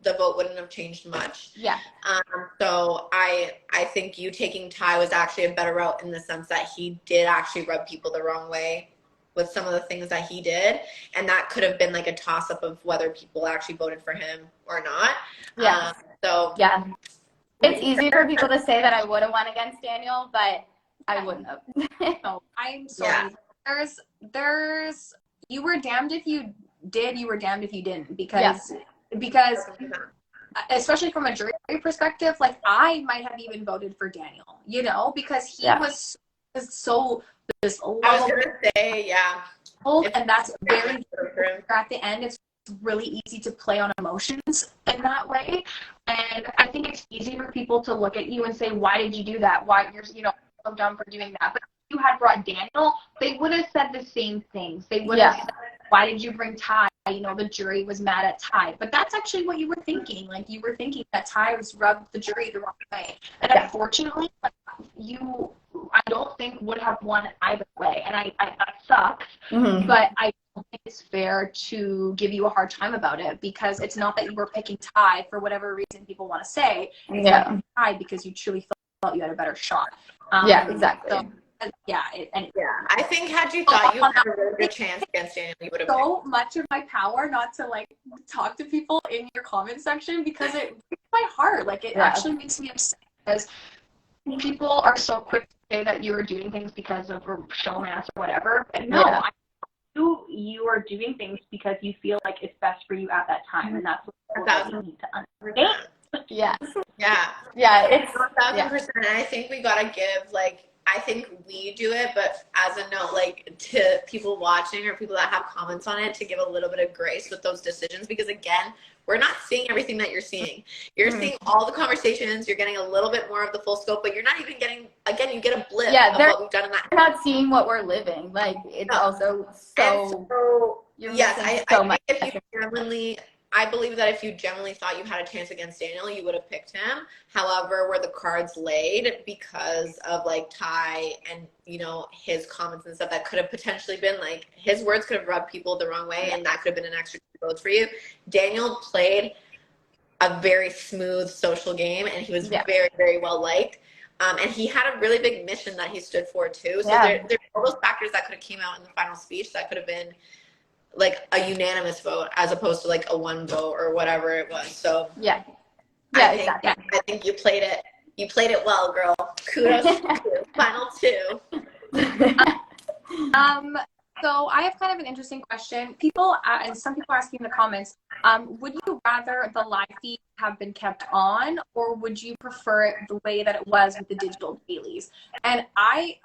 the vote wouldn't have changed much.
Yeah.
So I think you taking Ty was actually a better route in the sense that he did actually rub people the wrong way with some of the things that he did, and that could have been like a toss up of whether people actually voted for him or not.
Yeah.
So
yeah, it's easy for people to say that I would have won against Daniel, but I wouldn't have.
No, I'm sorry. Yeah. You were damned if you did, you were damned if you didn't, because especially from a jury perspective, like, I might have even voted for Daniel, you know, because he was so this
I was gonna say, yeah.
And that's very at the end, it's really easy to play on emotions in that way. And I think it's easy for people to look at you and say, why did you do that? Why you're, so dumb for doing that. But if you had brought Daniel, they would have said the same things. They would have said, why did you bring Ty? The jury was mad at Ty. But that's actually what you were thinking. Like, you were thinking that Ty was rubbed the jury the wrong way. And unfortunately, I don't think would have won either way. And that sucks. Mm-hmm. But I don't think it's fair to give you a hard time about it, because it's not that you were picking Ty for whatever reason people want to say. It's like Ty because you truly felt you had a better shot.
Exactly.
So,
I think had you thought you had a really good chance against Daniel, you would have
so much of my power not to like talk to people in your comment section, because it breaks my heart. Like, it actually makes me upset, because people are so quick to say that you are doing things because of showmanship or whatever. And no, you are doing things because you feel like it's best for you at that time, and that's what you need to understand.
It's 1,000%. And I think we gotta give, like, I think we do it, but as a note, like, to people watching or people that have comments on it, to give a little bit of grace with those decisions, because again, we're not seeing everything that you're seeing. You're seeing all the conversations, you're getting a little bit more of the full scope, but you're not even getting, again, you get a blip of what we've done in that.
They're not seeing what we're living. Like, it's also so you're missing so much.
I believe that if you genuinely thought you had a chance against Daniel, you would have picked him. However, where the cards laid, because of like Ty and his comments and stuff, that could have potentially been like, his words could have rubbed people the wrong way, and that could have been an extra votes for you. Daniel played a very smooth social game, and he was very, very well liked. And he had a really big mission that he stood for too. So there's all those factors that could have came out in the final speech that could have been like a unanimous vote as opposed to like a one vote or whatever it was. So I think you played it well, girl. Kudos to you. Final two.
So I have kind of an interesting question. People, and some people are asking in the comments, would you rather the live feed have been kept on, or would you prefer it the way that it was with the digital dailies? And I'm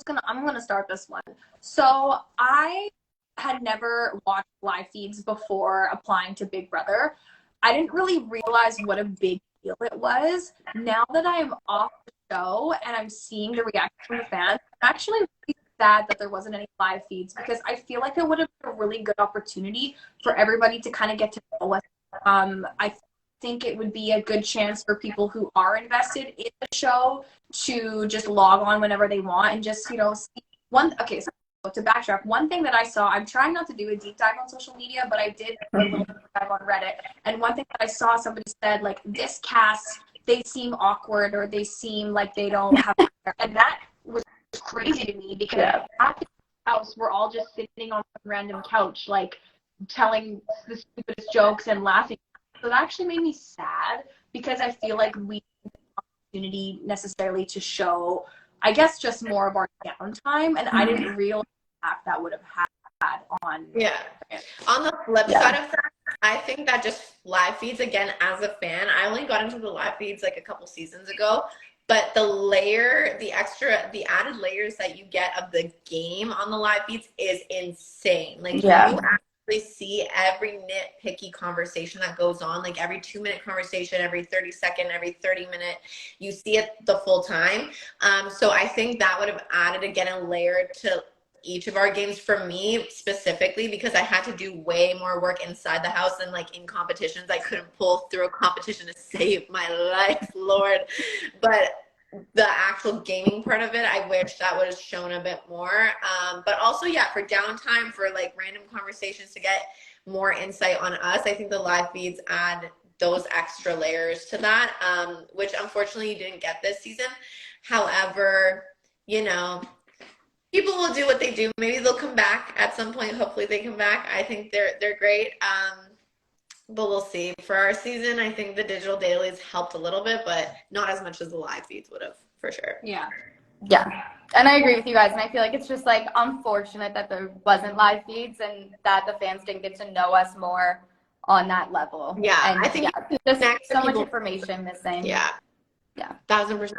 gonna start this one. So I had never watched live feeds before applying to Big Brother. I didn't really realize what a big deal it was. Now that I'm off the show and I'm seeing the reaction from the fans, I'm actually really sad that there wasn't any live feeds, because I feel like it would have been a really good opportunity for everybody to kind of get to know us. I think it would be a good chance for people who are invested in the show to just log on whenever they want and just, see one. Okay, so to backtrack, one thing that I saw, I'm trying not to do a deep dive on social media, but I did a little deep dive on Reddit. And one thing that I saw, somebody said, like, this cast, they seem awkward, or they seem like they don't have, and that was crazy to me, because at the house, we're all just sitting on some random couch, like, telling the stupidest jokes and laughing. So that actually made me sad, because I feel like we have the opportunity necessarily to show, I guess, just more of our downtime, and I didn't realize that would have had on.
On the flip side of that, I think that just live feeds, again, as a fan, I only got into the live feeds like a couple seasons ago, but the added layers that you get of the game on the live feeds is insane. Like, you actually see every nitpicky conversation that goes on, like every 2-minute conversation, every 30-second, every 30-minute, you see it the full time. So I think that would have added, again, a layer to each of our games for me specifically, because I had to do way more work inside the house than like in competitions. I couldn't pull through a competition to save my life, Lord. But the actual gaming part of it, I wish that would have shown a bit more. But also, for downtime, for like random conversations, to get more insight on us, I think the live feeds add those extra layers to that, which unfortunately you didn't get this season. However, people will do what they do. Maybe they'll come back at some point. Hopefully they come back. I think they're great. But we'll see. For our season, I think the digital dailies helped a little bit, but not as much as the live feeds would have, for sure.
Yeah. And I agree with you guys. And I feel like it's just like unfortunate that there wasn't live feeds and that the fans didn't get to know us more on that level.
Yeah.
And
I think
there's so much information missing.
Yeah. 1,000%.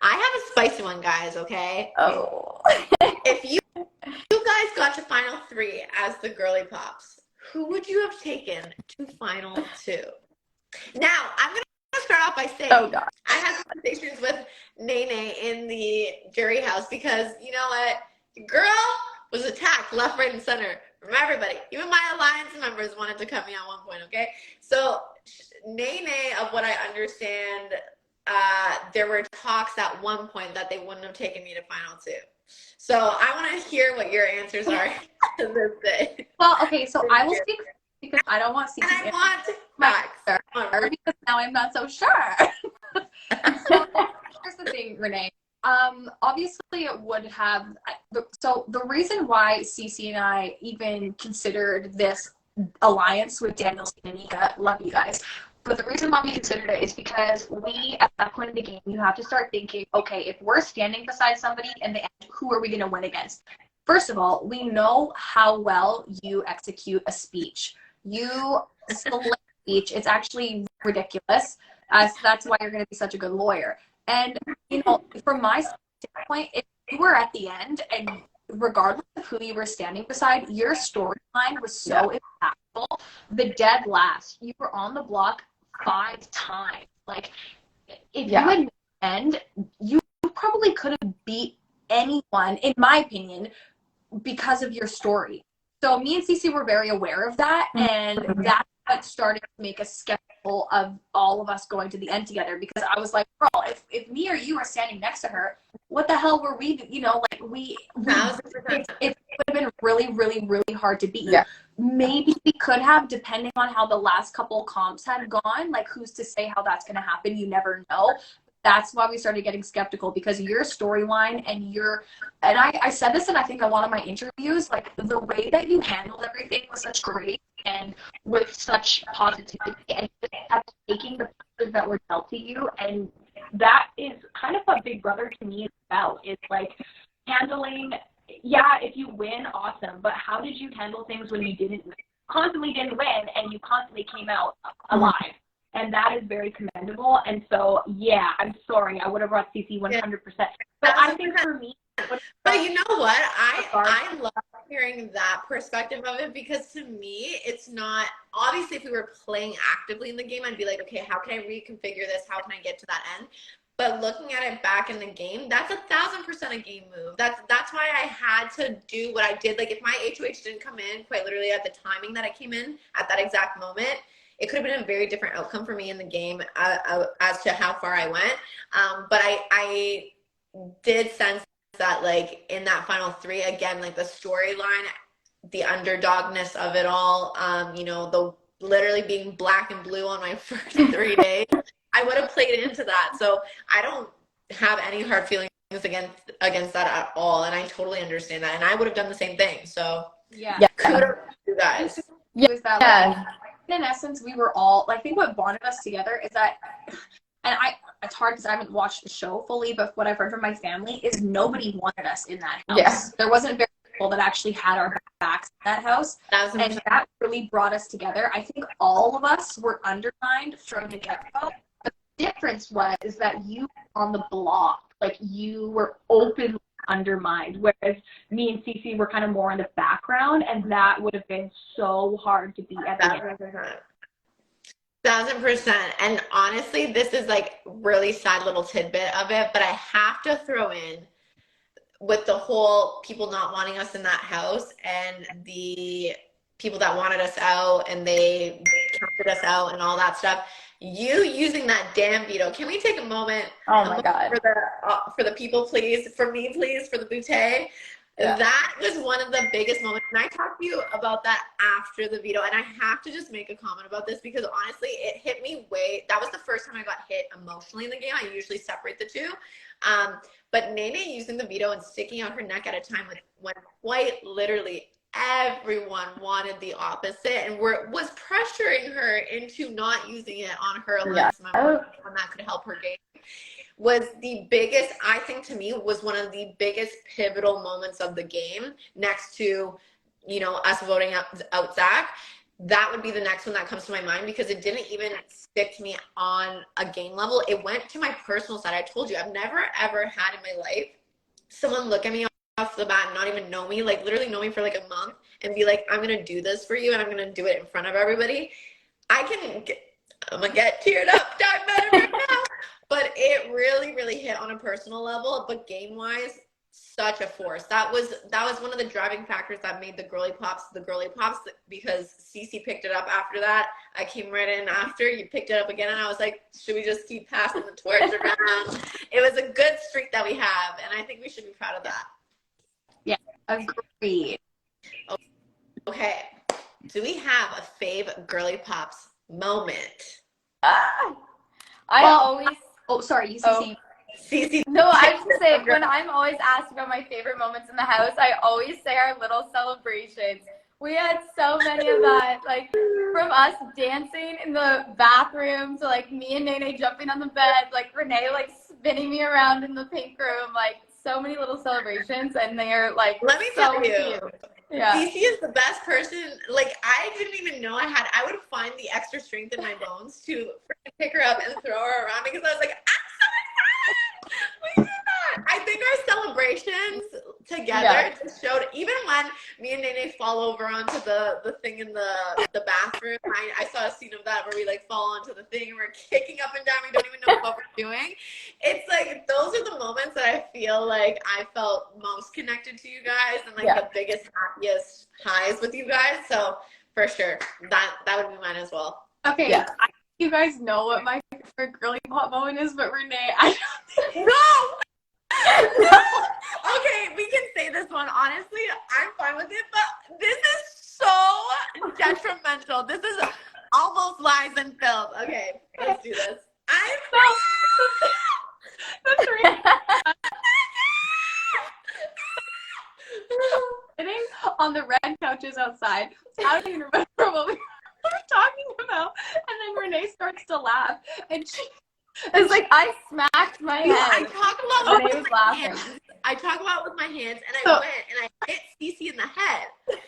I have a spicy one, guys, okay?
Oh.
If you guys got to final 3 as the Girlypops, who would you have taken to final two? Now, I'm going to start off by saying,
Oh, God.
I had conversations with Nene in the jury house because, you know what? The girl was attacked left, right, and center from everybody. Even my alliance members wanted to cut me at one point, okay? So, Nene, of what I understand, there were talks at one point that they wouldn't have taken me to final two. So I want to hear what your answers are to this day.
Well, okay, so I will speak because I don't want
And I
CC
want facts.
because now I'm not so sure. So here's the thing, Renee. Obviously it would have. So the reason why CC and I even considered this alliance with Daniel and Nika, love you guys. But the reason why we considered it is because we, at that point in the game, you have to start thinking, okay, if we're standing beside somebody in the end, who are we going to win against? First of all, we know how well you execute a speech. You select a speech. It's actually ridiculous. So that's why you're going to be such a good lawyer. And, you know, from my standpoint, if you were at the end and regardless of who you were standing beside, your storyline was so impactful. The dead last, you were on the block 5 times. Like, if you had end, you probably could have beat anyone, in my opinion, because of your story. So me and Cece were very aware of that, and that's what started to make us skeptical of all of us going to the end together, because I was like, girl, if me or you are standing next to her, what the hell were we, you know, like it would have been really, really, really hard to beat you. Yeah. Maybe we could have, depending on how the last couple comps had gone, like who's to say how that's going to happen? You never know. That's why we started getting skeptical, because your storyline and I said this in, I think, on one of my interviews, like the way that you handled everything was such great and with such positivity, and just kept taking the pieces that were dealt to you. And that is kind of what Big Brother to me is about. It's like handling, if you win, awesome, but how did you handle things when you constantly didn't win and you constantly came out alive? And that is very commendable. And so, I'm sorry. I would have brought CC 100%. But I think for me...
But you know what? I love hearing that perspective of it, because to me, it's not... Obviously, if we were playing actively in the game, I'd be like, okay, how can I reconfigure this? How can I get to that end? But looking at it back in the game, that's 1,000% a game move. That's why I had to do what I did. Like, if my HOH didn't come in quite literally at the timing that it came in, at that exact moment, it could have been a very different outcome for me in the game as to how far I went. But I did sense that, like, in that final 3, again, like the storyline, the underdogness of it all, you know, the literally being black and blue on my first 3 days, I would have played into that. So I don't have any hard feelings against that at all. And I totally understand that. And I would have done the same thing. So kudos to you guys.
In essence, we were all, I think what bonded us together is that, and it's hard because I haven't watched the show fully, but what I've heard from my family is nobody wanted us in that house. Yeah. There wasn't very many people that actually had our backs in that house. And that really brought us together. I think all of us were undermined from the get-go. The difference is that you were on the block, like you were openly undermined, whereas me and Cece were kind of more in the background, and that would have been so hard to beat at the end.
1,000%. And honestly, this is like really sad little tidbit of it, but I have to throw in with the whole people not wanting us in that house and the people that wanted us out and they counted us out and all that stuff. You using that damn veto. Can we take a moment?
Oh my God.
For the people, please. For me, please. For the bootay. Yeah. That was one of the biggest moments. And I talked to you about that after the veto. And I have to just make a comment about this because honestly, it hit me that was the first time I got hit emotionally in the game. I usually separate the two. But Nene using the veto and sticking out her neck at a time when quite literally everyone wanted the opposite and was pressuring her into not using it on her alliance member when that could help her game, was the biggest, I think to me, was one of the biggest pivotal moments of the game next to, you know, us voting out Zach. That would be the next one that comes to my mind because it didn't even stick to me on a game level. It went to my personal side. I told you, I've never, ever had in my life someone look at me off the bat and not even know me, like literally know me for like a month and be like, I'm going to do this for you and I'm going to do it in front of everybody. I'm going to get teared up, dark matter right now. But it really, really hit on a personal level. But game-wise, such a force. That was one of the driving factors that made the Girlypops, because Cece picked it up after that. I came right in after. You picked it up again, and I was like, should we just keep passing the torch around? It was a good streak that we have, and I think we should be proud of that.
Yeah, agreed.
Okay. Do we have a fave Girlypops moment?
Oh, sorry, you see.
Cece.
No, I was just saying, when I'm always asked about my favorite moments in the house, I always say our little celebrations. We had so many of that, like from us dancing in the bathroom to like me and Nene jumping on the bed, like Renee like spinning me around in the pink room, like so many little celebrations, and they're like,
let me tell you,
cute. Yeah.
Cece is the best person. Like, I didn't even know I would find the extra strength in my bones to pick her up and throw her around because I was like, I'm so excited. We did that. I think our celebrations together just showed, even when me and Nene fall over onto the thing in the bathroom, I saw a scene of that where we like fall onto the thing and we're kicking up and down. We don't even know what we're doing. It's like, those are the moments that I feel like I felt most connected to you guys and like the biggest, happiest highs with you guys. So for sure, that would be mine as well.
Okay, I think you guys know what my favorite girly pop moment is, but Renee, I don't
No! Okay, we can say this one. Honestly, I'm fine with it, but this is so detrimental. This is almost lies and filth. Okay, let's do this.
Sitting on the red couches outside. I don't even remember what we were talking about. And then Renee starts to laugh, and
it's like I smacked my head.
I talk about it with my hands. I talk about it with my hands, and I went and I hit Cece in the head.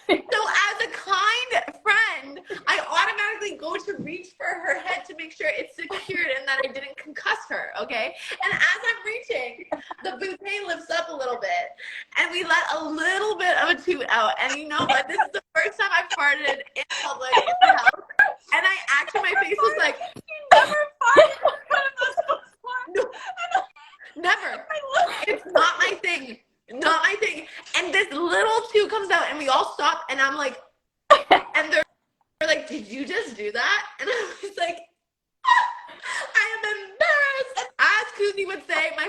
So as a kind friend, I automatically go to reach for her head to make sure it's secured and that I didn't concuss her, okay? And as I'm reaching, the bouquet lifts up a little bit, and we let a little bit of a toot out. And you know what? This is the first time I've farted in public in the house. And my face was like,
you never farted.
No, never. It's not my thing. Not my thing. And this little two comes out and we all stop and I'm like, and they're like, did you just do that? And I was like, I am embarrassed. As Kuzi would say, I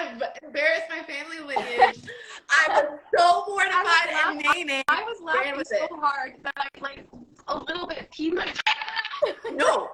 have embarrassed my family lineage. I was so mortified and Nene.
I was laughing so hard that I like a little bit peed my pants.
No.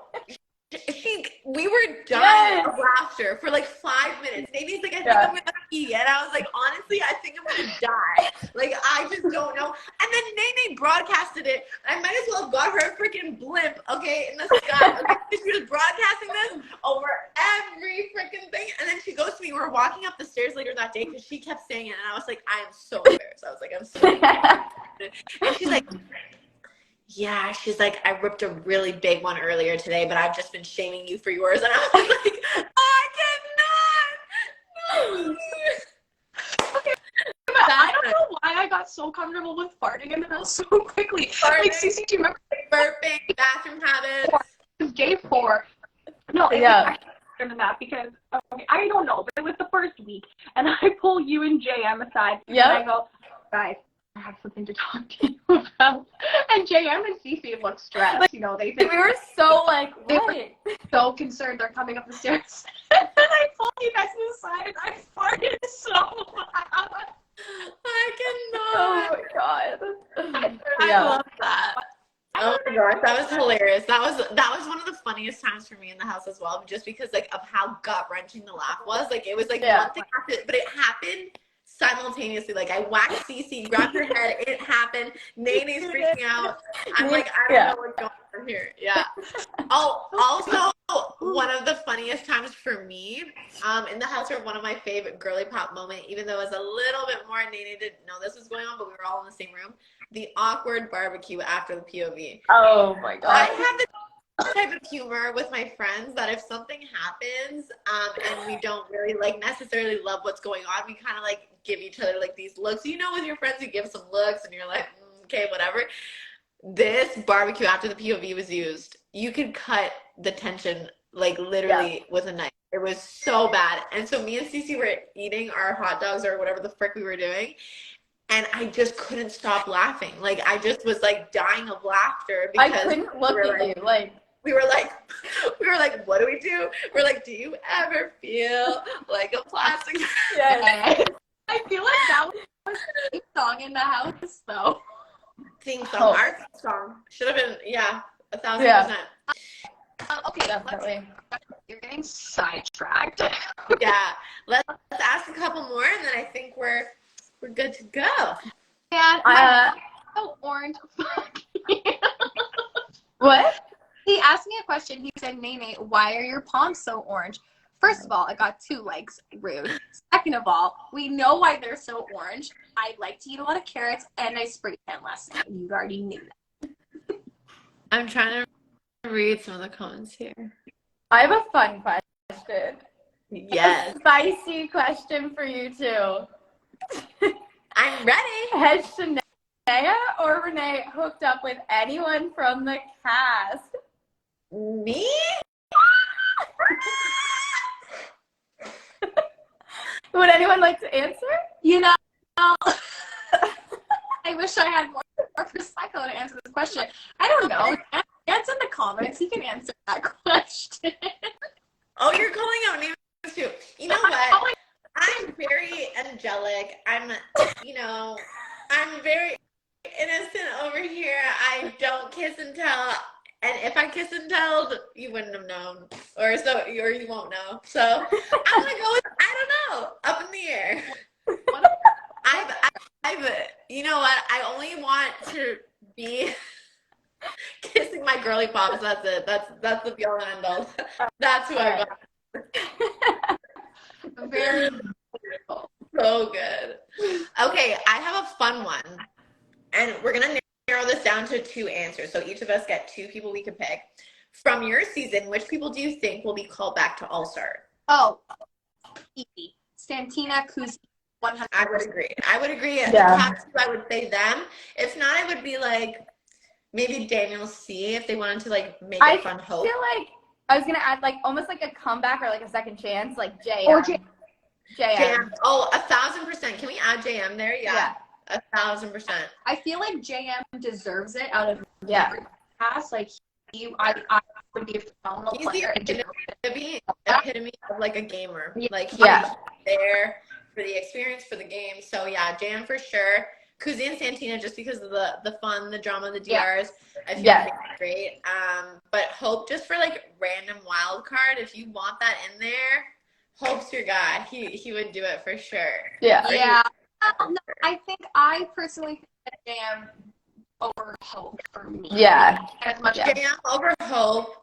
We were dying of laughter for like 5 minutes. Nene's like, I think I'm gonna pee. And I was like, honestly, I think I'm gonna die. Like, I just don't know. And then Nene broadcasted it. I might as well have got her a freaking blimp, okay, in the sky. Okay, she was broadcasting this over every freaking thing. And then she goes to me. We're walking up the stairs later that day because she kept saying it. And I was like, I am so embarrassed. I was like, I'm so embarrassed. And she's like, yeah, she's like, I ripped a really big one earlier today, but I've just been shaming you for yours. And I was like, I cannot. No.
Okay, but I don't know why I got so comfortable with farting in the house so quickly.
Farting,
like, Cece, do you remember?
Burping, bathroom habits.
It was day 4. No, it was actually better than that because, I don't know, but it was the first week. And I pull you and JM aside. And I go, guys, I have something to talk to you about. And JM and Cece look stressed. Like, you know, they think
we were so like,
they were so concerned they're coming up the stairs. And I pulled you guys to the side and I farted so loud.
I cannot.
Oh my god.
I love that. Oh my gosh, that was hilarious. That was one of the funniest times for me in the house as well, just because like of how gut wrenching the laugh was. Like it was like one thing happened, but it happened simultaneously. Like I whacked Cece, grabbed her head, it happened. Nene's freaking out. I'm like, I don't know what's going on here. Yeah. Also, one of the funniest times for me in the house, or one of my favorite girly pop moment, even though it was a little bit more, Nene didn't know this was going on, but we were all in the same room. The awkward barbecue after the POV.
Oh my god.
I have the type of humor with my friends that if something happens and we don't really like necessarily love what's going on, we kind of like give each other like these looks. You know, with your friends, you give some looks and you're like, okay, whatever. This barbecue after the POV was used, you could cut the tension like literally with a knife. It was so bad. And so me and Cece were eating our hot dogs or whatever the frick we were doing. And I just couldn't stop laughing. Like I just was like dying of laughter because
I couldn't look at you. Like
we were like, what do we do? We're like, do you ever feel like a plastic?
yes.
I feel like that was a song in the house, though.
Theme song, our theme song should have been 1,000%.
Okay,
definitely.
You're getting sidetracked.
Yeah, let's ask a couple more, and then I think we're good to go.
Yeah, so orange.
What?
He asked me a question. He said, Nene, why are your palms so orange? First of all, I got 2 likes. Rude. Second of all, we know why they're so orange. I like to eat a lot of carrots, and I spray tan last night. You already knew that.
I'm trying to read some of the comments here.
I have a fun question.
Yes.
A spicy question for you too.
I'm ready.
Has Shanaya or Renee hooked up with anyone from the cast?
Me?
Would anyone like to answer?
You know, I wish I had more Prosecco to answer this question. I don't know. Dan's in the comments. He can answer that question.
Oh, you're calling out names too. You know what? I'm very angelic. I'm very innocent over here. I don't kiss and tell. And if I kiss and tell, you wouldn't have known. Or you won't know. So I'm gonna go with, I don't know, up in the air. I've you know what? I only want to be kissing my Girlypops. That's it. That's the be all and end all. That's who I want.
Very beautiful.
So good. Okay, I have a fun one. And we're going to narrow this down to 2 answers. So each of us get 2 people we can pick. From your season, which people do you think will be called back to All-Star?
Oh, easy. Santina, Kuzi, 100%.
I would agree.
Yeah.
The top 2, I would say them. If not, I would be like maybe Daniel C. if they wanted to like make it fun. Hope.
I feel like I was gonna add like almost like a comeback or like a second chance, like JM.
Or
JM. Oh, 1,000%. Can we add JM there? Yeah. 1,000%.
I feel like JM deserves it out of
Yeah.
past. Like I would be a phenomenal
He's
player.
the epitome of like a gamer. Like he's there for the experience, for the game. So yeah, JM for sure. Kuzi and Santina just because of the fun, the drama, the DRs. I feel like it's great. But Hope just for like random wild card. If you want that in there, Hope's your guy. He would do it for sure.
Yeah.
Yeah. No, I think I personally think that JM over Hope for me.
Yeah.
As much as
JM over Hope.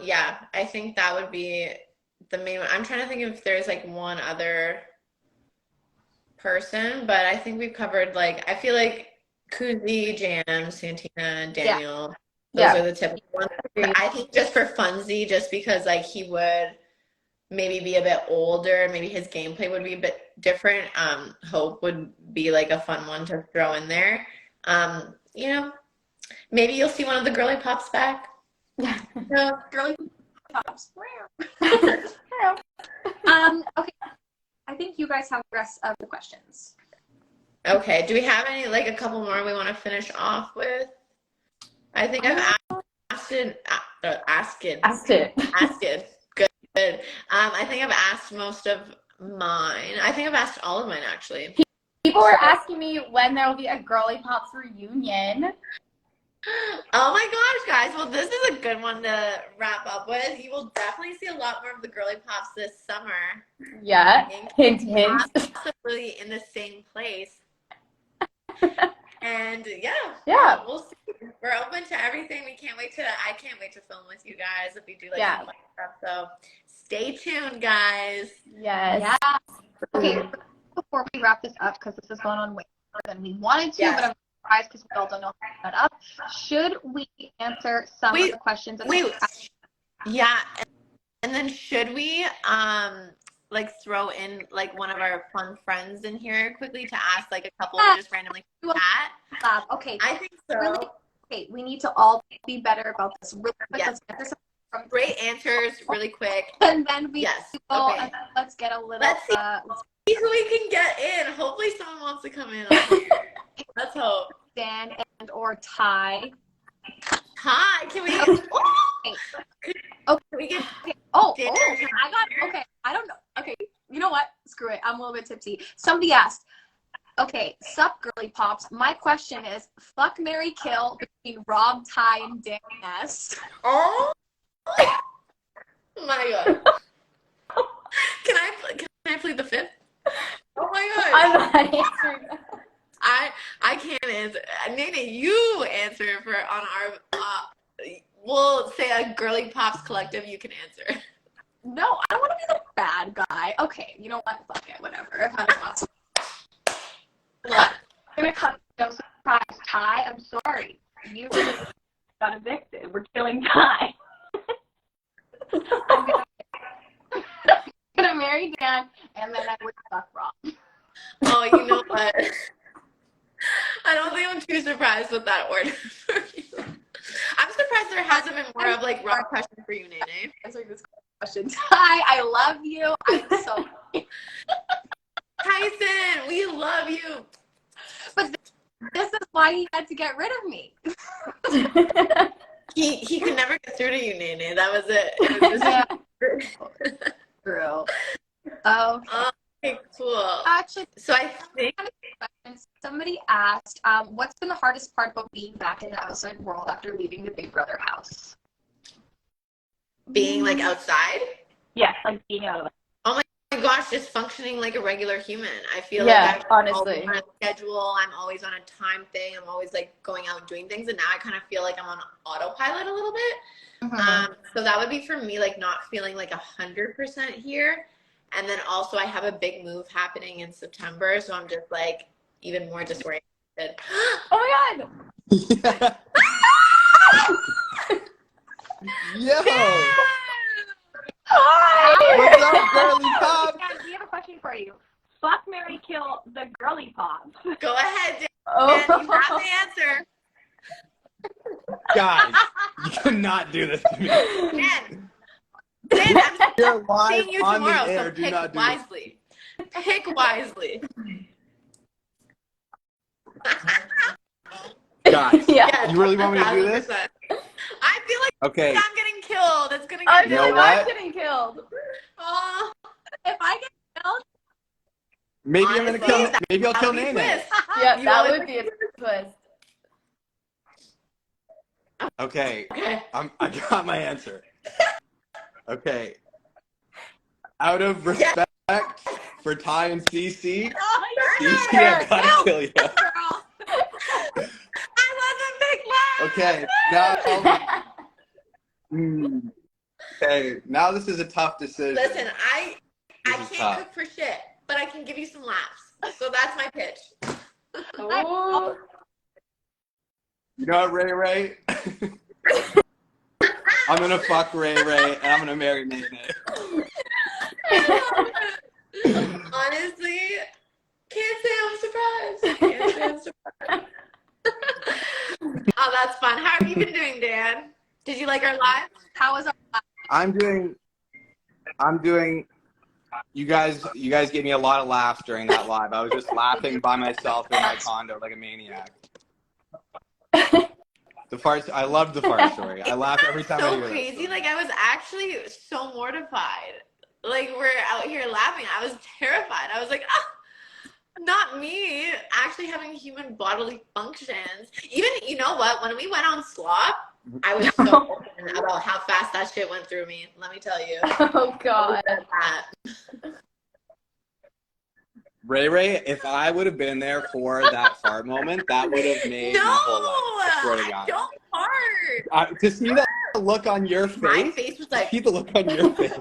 Yeah, I think that would be the main one. I'm trying to think if there's like one other person, but I think we've covered like I feel like Kuzi, Jam, Santina, Daniel. Those are the typical ones. I think just for funsy, just because like he would maybe be a bit older, maybe his gameplay would be a bit different. Hope would be like a fun one to throw in there. You know, maybe you'll see one of the Girlypops back.
Girlypops. Okay. I think you guys have the rest of the questions.
Okay. Do we have any, like a couple more we want to finish off with? I think I've asked it. Good. I think I've asked most of mine. I think I've asked all of mine, actually.
People were asking me when there will be a Girlypops reunion.
Oh my gosh, guys. Well, this is a good one to wrap up with. You will definitely see a lot more of the Girlypops this summer.
Yeah. Hint, hint.
Possibly in the same place. And
yeah,
we'll see. We're open to everything. I can't wait to film with you guys if we do like some fun stuff. So stay tuned, guys.
Yes.
Yeah. Okay. Before we wrap this up, because this has gone on way more than we wanted to, but I'm surprise because we all don't know how to set up. Should we answer some of the questions?
Yeah. And then should we like throw in like one of our fun friends in here quickly to ask like a couple just randomly chat?
Okay.
I think so.
Really, okay, we need to all be better about this. Really quick.
Yes.
Let's answer some
great answers really quick.
And then we go
okay.
and let's get a little
let's see who we can get in. Hopefully someone wants to come in on here. Let's hope.
Dan and or Ty.
Hi, can we
Okay.
Can we get
I don't know. Okay, you know what? Screw it. I'm a little bit tipsy. Somebody asked, okay, sup Girlypops. My question is, fuck, marry, kill between Rob, Ty, and Dan S.
Oh my god. Can I plead the fifth? Oh my god.
I'm not answering that.
I can't answer. Nene, you answer for on our we'll say a Girlypops collective. You can answer.
No, I don't want to be the bad guy. Okay, you know what? Fuck it, whatever. I'm gonna cut no surprise, Ty. I'm sorry. You got evicted. We're killing Ty. I'm gonna marry Dan, and then I would fuck Rob.
Oh, you know what? I don't think I'm too surprised with that order. I'm surprised there hasn't been more of like Rob question for you, Nene.
Answering this question, Ty. I love you. I'm so.
Tyson, we love you.
But this is why he had to get rid of me.
He could never get through to you, Nene. That was it. It was just
True. Oh.
Okay, cool.
Actually,
so I think
somebody asked, what's been the hardest part about being back in the outside world after leaving the Big Brother house?
Being like outside?
Yes, like being out of it.
Oh my gosh, just functioning like a regular human. I feel
like
I'm
honestly
always on a schedule. I'm always on a time thing. I'm always like going out and doing things, and now I kind of feel like I'm on autopilot a little bit.
Mm-hmm.
So that would be for me, like not feeling like 100% here. And then also I have a big move happening in September, so I'm just like even more disoriented.
Oh my god!
Yo!
Hi!
What's up, Girlypops?
Yeah, we have a question for you. Fuck, marry, kill the Girlypops.
Go ahead, Dan.
Oh.
You have the answer.
Guys, you cannot do this to me.
Dan,
You're
I'm
live
seeing you
on
tomorrow,
the air.
so
Do
pick
not do
wisely. Pick wisely.
Guys,
Yeah.
you really want me to do this?
1,000%. I feel like
Okay.
I'm getting killed. It's gonna
I
get
feel
know
like
what?
I'm getting killed.
Oh,
If I get killed,
Maybe I'm gonna kill.
Honestly,
Maybe I'll
that
kill
would be a
Nene.
twist.
Yeah,
You
that
always-
would be a twist.
Okay,
Okay.
I got my answer. Okay. Out of respect for Ty and CC, CC, I gotta kill you.
I wasn't big love.
Okay, okay, now this is a tough decision.
Listen, I
This is
can't
tough.
cook for shit, but I can give you some laughs. So that's my pitch.
Oh.
You know what, Ray Ray? I'm gonna fuck Ray Ray and I'm gonna marry Nene.
Honestly, can't say I'm surprised. Can't say I'm surprised. Oh, that's fun. How have you been doing, Dan? Did you like our live?
how was our
I'm doing you guys gave me a lot of laughs during that live. I was just laughing by myself in my condo like a maniac. The fart, I loved the fart story. I laugh every time I
So
hear
crazy.
that.
Like I was actually so mortified. Like we're out here laughing. I was terrified. I was like, ah, not me actually having human bodily functions. Even, you know what? When we went on slop, I was so open about how fast that shit went through me. Let me tell you.
Oh god.
Ray Ray, if I would have been there for that fart moment, that would have made
No,
my whole life. I swear to God.
don't fart.
To see that look on your face.
My face was like,
See the look on your face.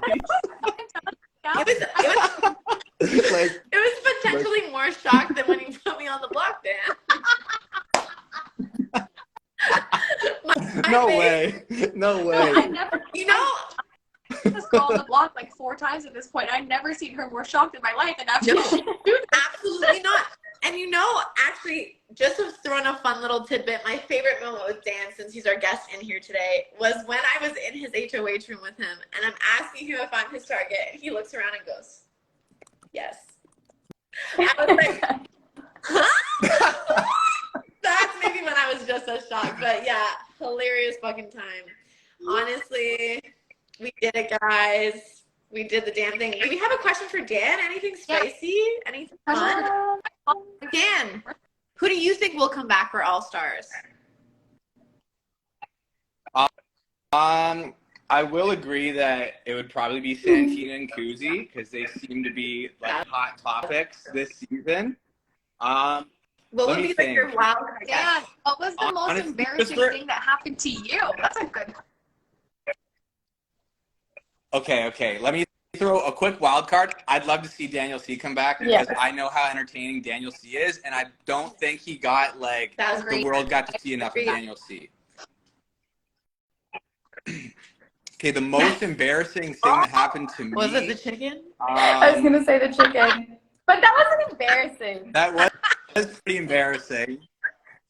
it
Like,
was potentially more shocked than when you put me on the block, Dan.
No way. No way.
I never,
You know,
this girl on the block like 4 times at this point. I've never seen her more shocked in my life than after
no,
she
absolutely not. And you know, actually, just to throw in a fun little tidbit, my favorite moment with Dan, since he's our guest in here today, was when I was in his HOH room with him, and I'm asking him if I'm his target, and he looks around and goes, yes. I was like, huh? That's maybe when I was just as shocked, but yeah, hilarious fucking time. Honestly, we did it, guys. We did the damn thing. Do we have a question for Dan? Anything spicy? Anything fun? Dan, who do you think will come back for All Stars?
I will agree that it would probably be Santina and Kuzi because they seem to be like hot topics this season.
What would be like your wild card?
Dan, what was the most embarrassing thing that happened to you? That's a good question.
Okay. Let me throw a quick wild card. I'd love to see Daniel C come back because I know how entertaining Daniel C is, and I don't think he got like the world got to see enough of Daniel C. Okay, the most embarrassing thing that happened to me
Was it the chicken?
I was gonna say the chicken, but that wasn't embarrassing.
That was pretty embarrassing.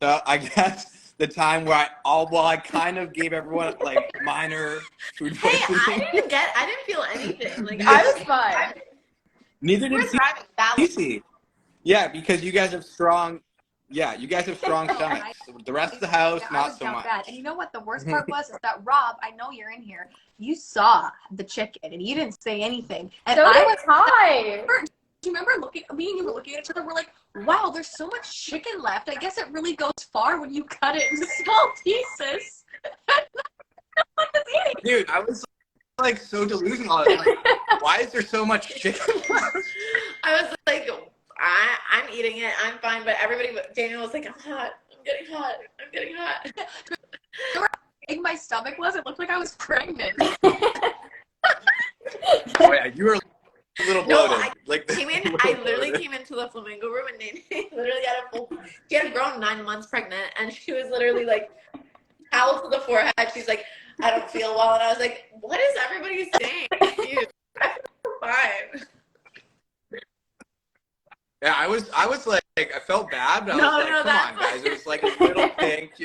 So I guess the time where I kind of gave everyone like minor food poisoning.
Hey, I didn't feel anything. Like
I was fine.
Neither did Cece. Yeah, because you guys have strong stomachs. The rest of the house, not so much.
Bad. And you know what the worst part was? Is that Rob, I know you're in here. You saw the chicken and you didn't say anything. And
So
I
did
was
Ty.
Do you remember me and you were looking at each other? We're like, wow, there's so much chicken left. I guess it really goes far when you cut it into small pieces.
Dude, I was like so delusional. I was like, why is there so much chicken left?
I was like, I'm eating it. I'm fine. But Daniel was like, I'm hot. I'm getting hot. I'm getting hot.
How big my stomach was? It looked like I was pregnant.
Oh yeah, you were a little bloated.
I literally came into the flamingo room and Nene literally she had grown 9 months pregnant and she was literally like towel to the forehead. She's like, I don't feel well. And I was like, what is everybody saying? Dude, I feel fine.
Yeah, I was like, I felt bad, but I was like, come on, guys. It was like a little pink,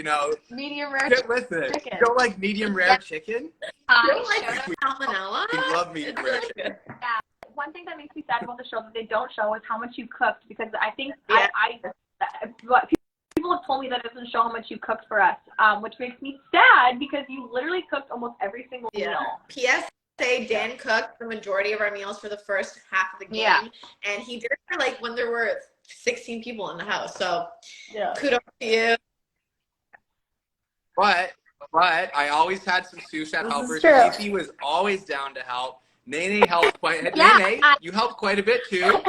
Medium rare
Get with it.
chicken.
You don't like medium rare chicken?
You don't like salmonella?
We love medium rare chicken.
Yeah. One thing that makes me sad about the show that they don't show is how much you cooked, because I think what people have told me that it doesn't show how much you cooked for us, which makes me sad because you literally cooked almost every single meal.
PSA, Dan cooked the majority of our meals for the first half of the game, and he did it for like when there were 16 people in the house. So kudos to you.
But I always had some sous chef helpers. Cece was always down to help. Nene helped quite. Nene, you helped quite a bit too.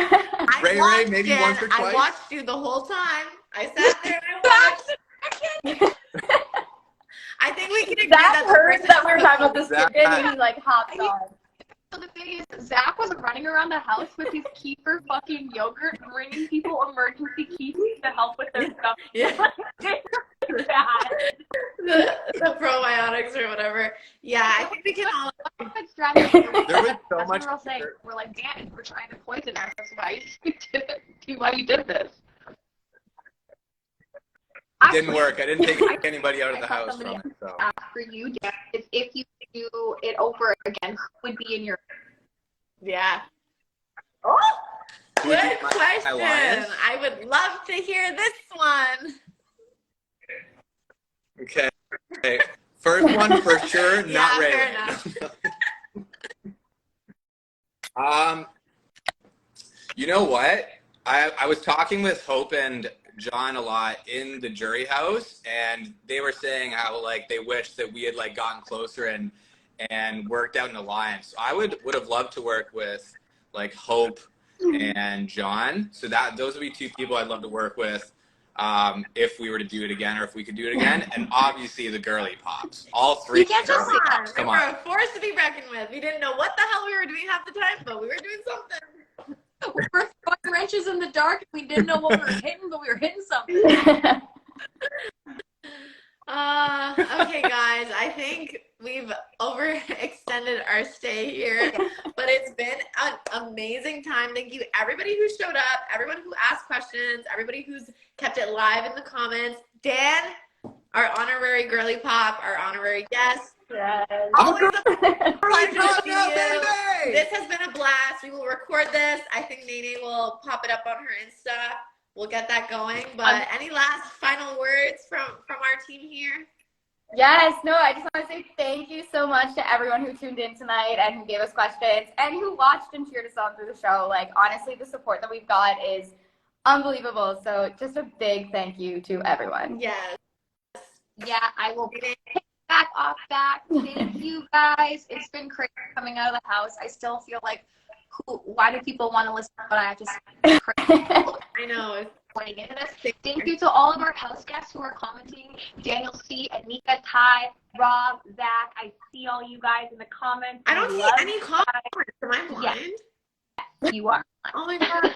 Ray, maybe once or twice.
I watched you the whole time. I sat there and I watched. I think we can agree
Zach heard that we were talking about this chicken and he like hopped on.
So the thing is, Zach was running around the house with his kefir fucking yogurt, bringing people emergency kefir to help with their stuff.
Yeah. the probiotics or whatever. Yeah, I think we can all.
There was so much.
We're like, Dan, we're trying to poison us. That's why you did this.
It didn't work. I didn't take anybody out of the house from it. So.
For you, Dan, is if you do it over again, who would be in your?
Yeah. Oh, good question. I would love to hear this one.
Okay. First one for sure, not Ray.
Fair enough.
You know what? I was talking with Hope and John a lot in the jury house, and they were saying how like they wish that we had like gotten closer and worked out an alliance. So I would have loved to work with like Hope and John. So those would be two people I'd love to work with if we were to do it again, or if we could do it again. And obviously the Girlypops, all three.
Come on. We were a force to be reckoned with. We didn't know what the hell we were doing half the time, but we were doing something.
We were throwing wrenches in the dark. We didn't know what we were hitting, but we were hitting something.
Okay, guys, I think we've overextended our stay here, but it's been an amazing time. Thank you, everybody who showed up, everyone who asked questions, everybody who's kept it live in the comments. Dan, our honorary girly pop, our honorary guest.
Yes.
Always a pleasure to see you.
Baby!
This has been a blast. We will record this. I think Nene will pop it up on her Insta. We'll get that going. But any last final words from our team here?
Yes, no, I just want to say thank you so much to everyone who tuned in tonight and who gave us questions and who watched and cheered us on through the show. Like, honestly, the support that we've got is unbelievable. So just a big thank you to everyone.
Yes.
Yeah, I will pick back off back. Thank you guys. It's been crazy coming out of the house. I still feel like, why do people want to listen when I have to say crazy?
I know.
Pointing into this. Thank you to all of our house guests who are commenting. Daniel C, Anika, Ty, Rob, Zach. I see all you guys in the comments.
I don't see any comments. Am I blind?
Yes, you are.
Oh my god.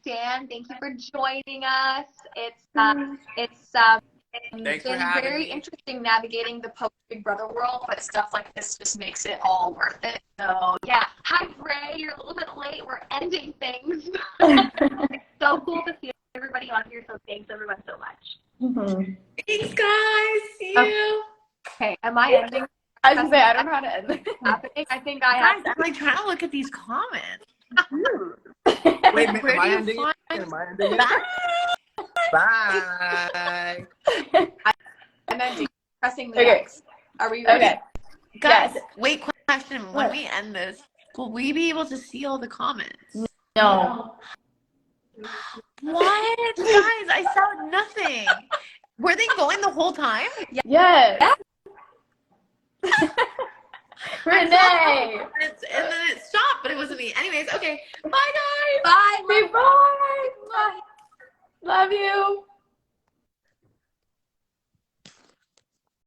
Dan, thank you for joining us. It's
Thanks for
been
having
very
me.
interesting navigating the post Big Brother world, but stuff like this just makes it all worth it. So yeah, hi Ray, you're a little bit late. We're ending things. It's so cool to see everybody on here. So thanks everyone so much.
Thanks, guys. See you.
Okay, am I ending?
I was going to say, I don't know how to end this.
Happening? I think I have.
Guys, I'm like trying to look at these comments.
Wait,
Where
am I
do you
ending
find-
it? Am I ending it? Bye.
I'm ending. Pressing the
Okay.
X. Are we ready?
Okay.
Guys,
Yes.
wait, question. When
What?
we end this, will we be able to see all the comments?
No.
What? Guys, I saw nothing. Were they going the whole time?
Yes. Renee.
And then it stopped, but it wasn't me. Anyways, okay. Bye, guys.
Bye.
Bye. Bye. Love you.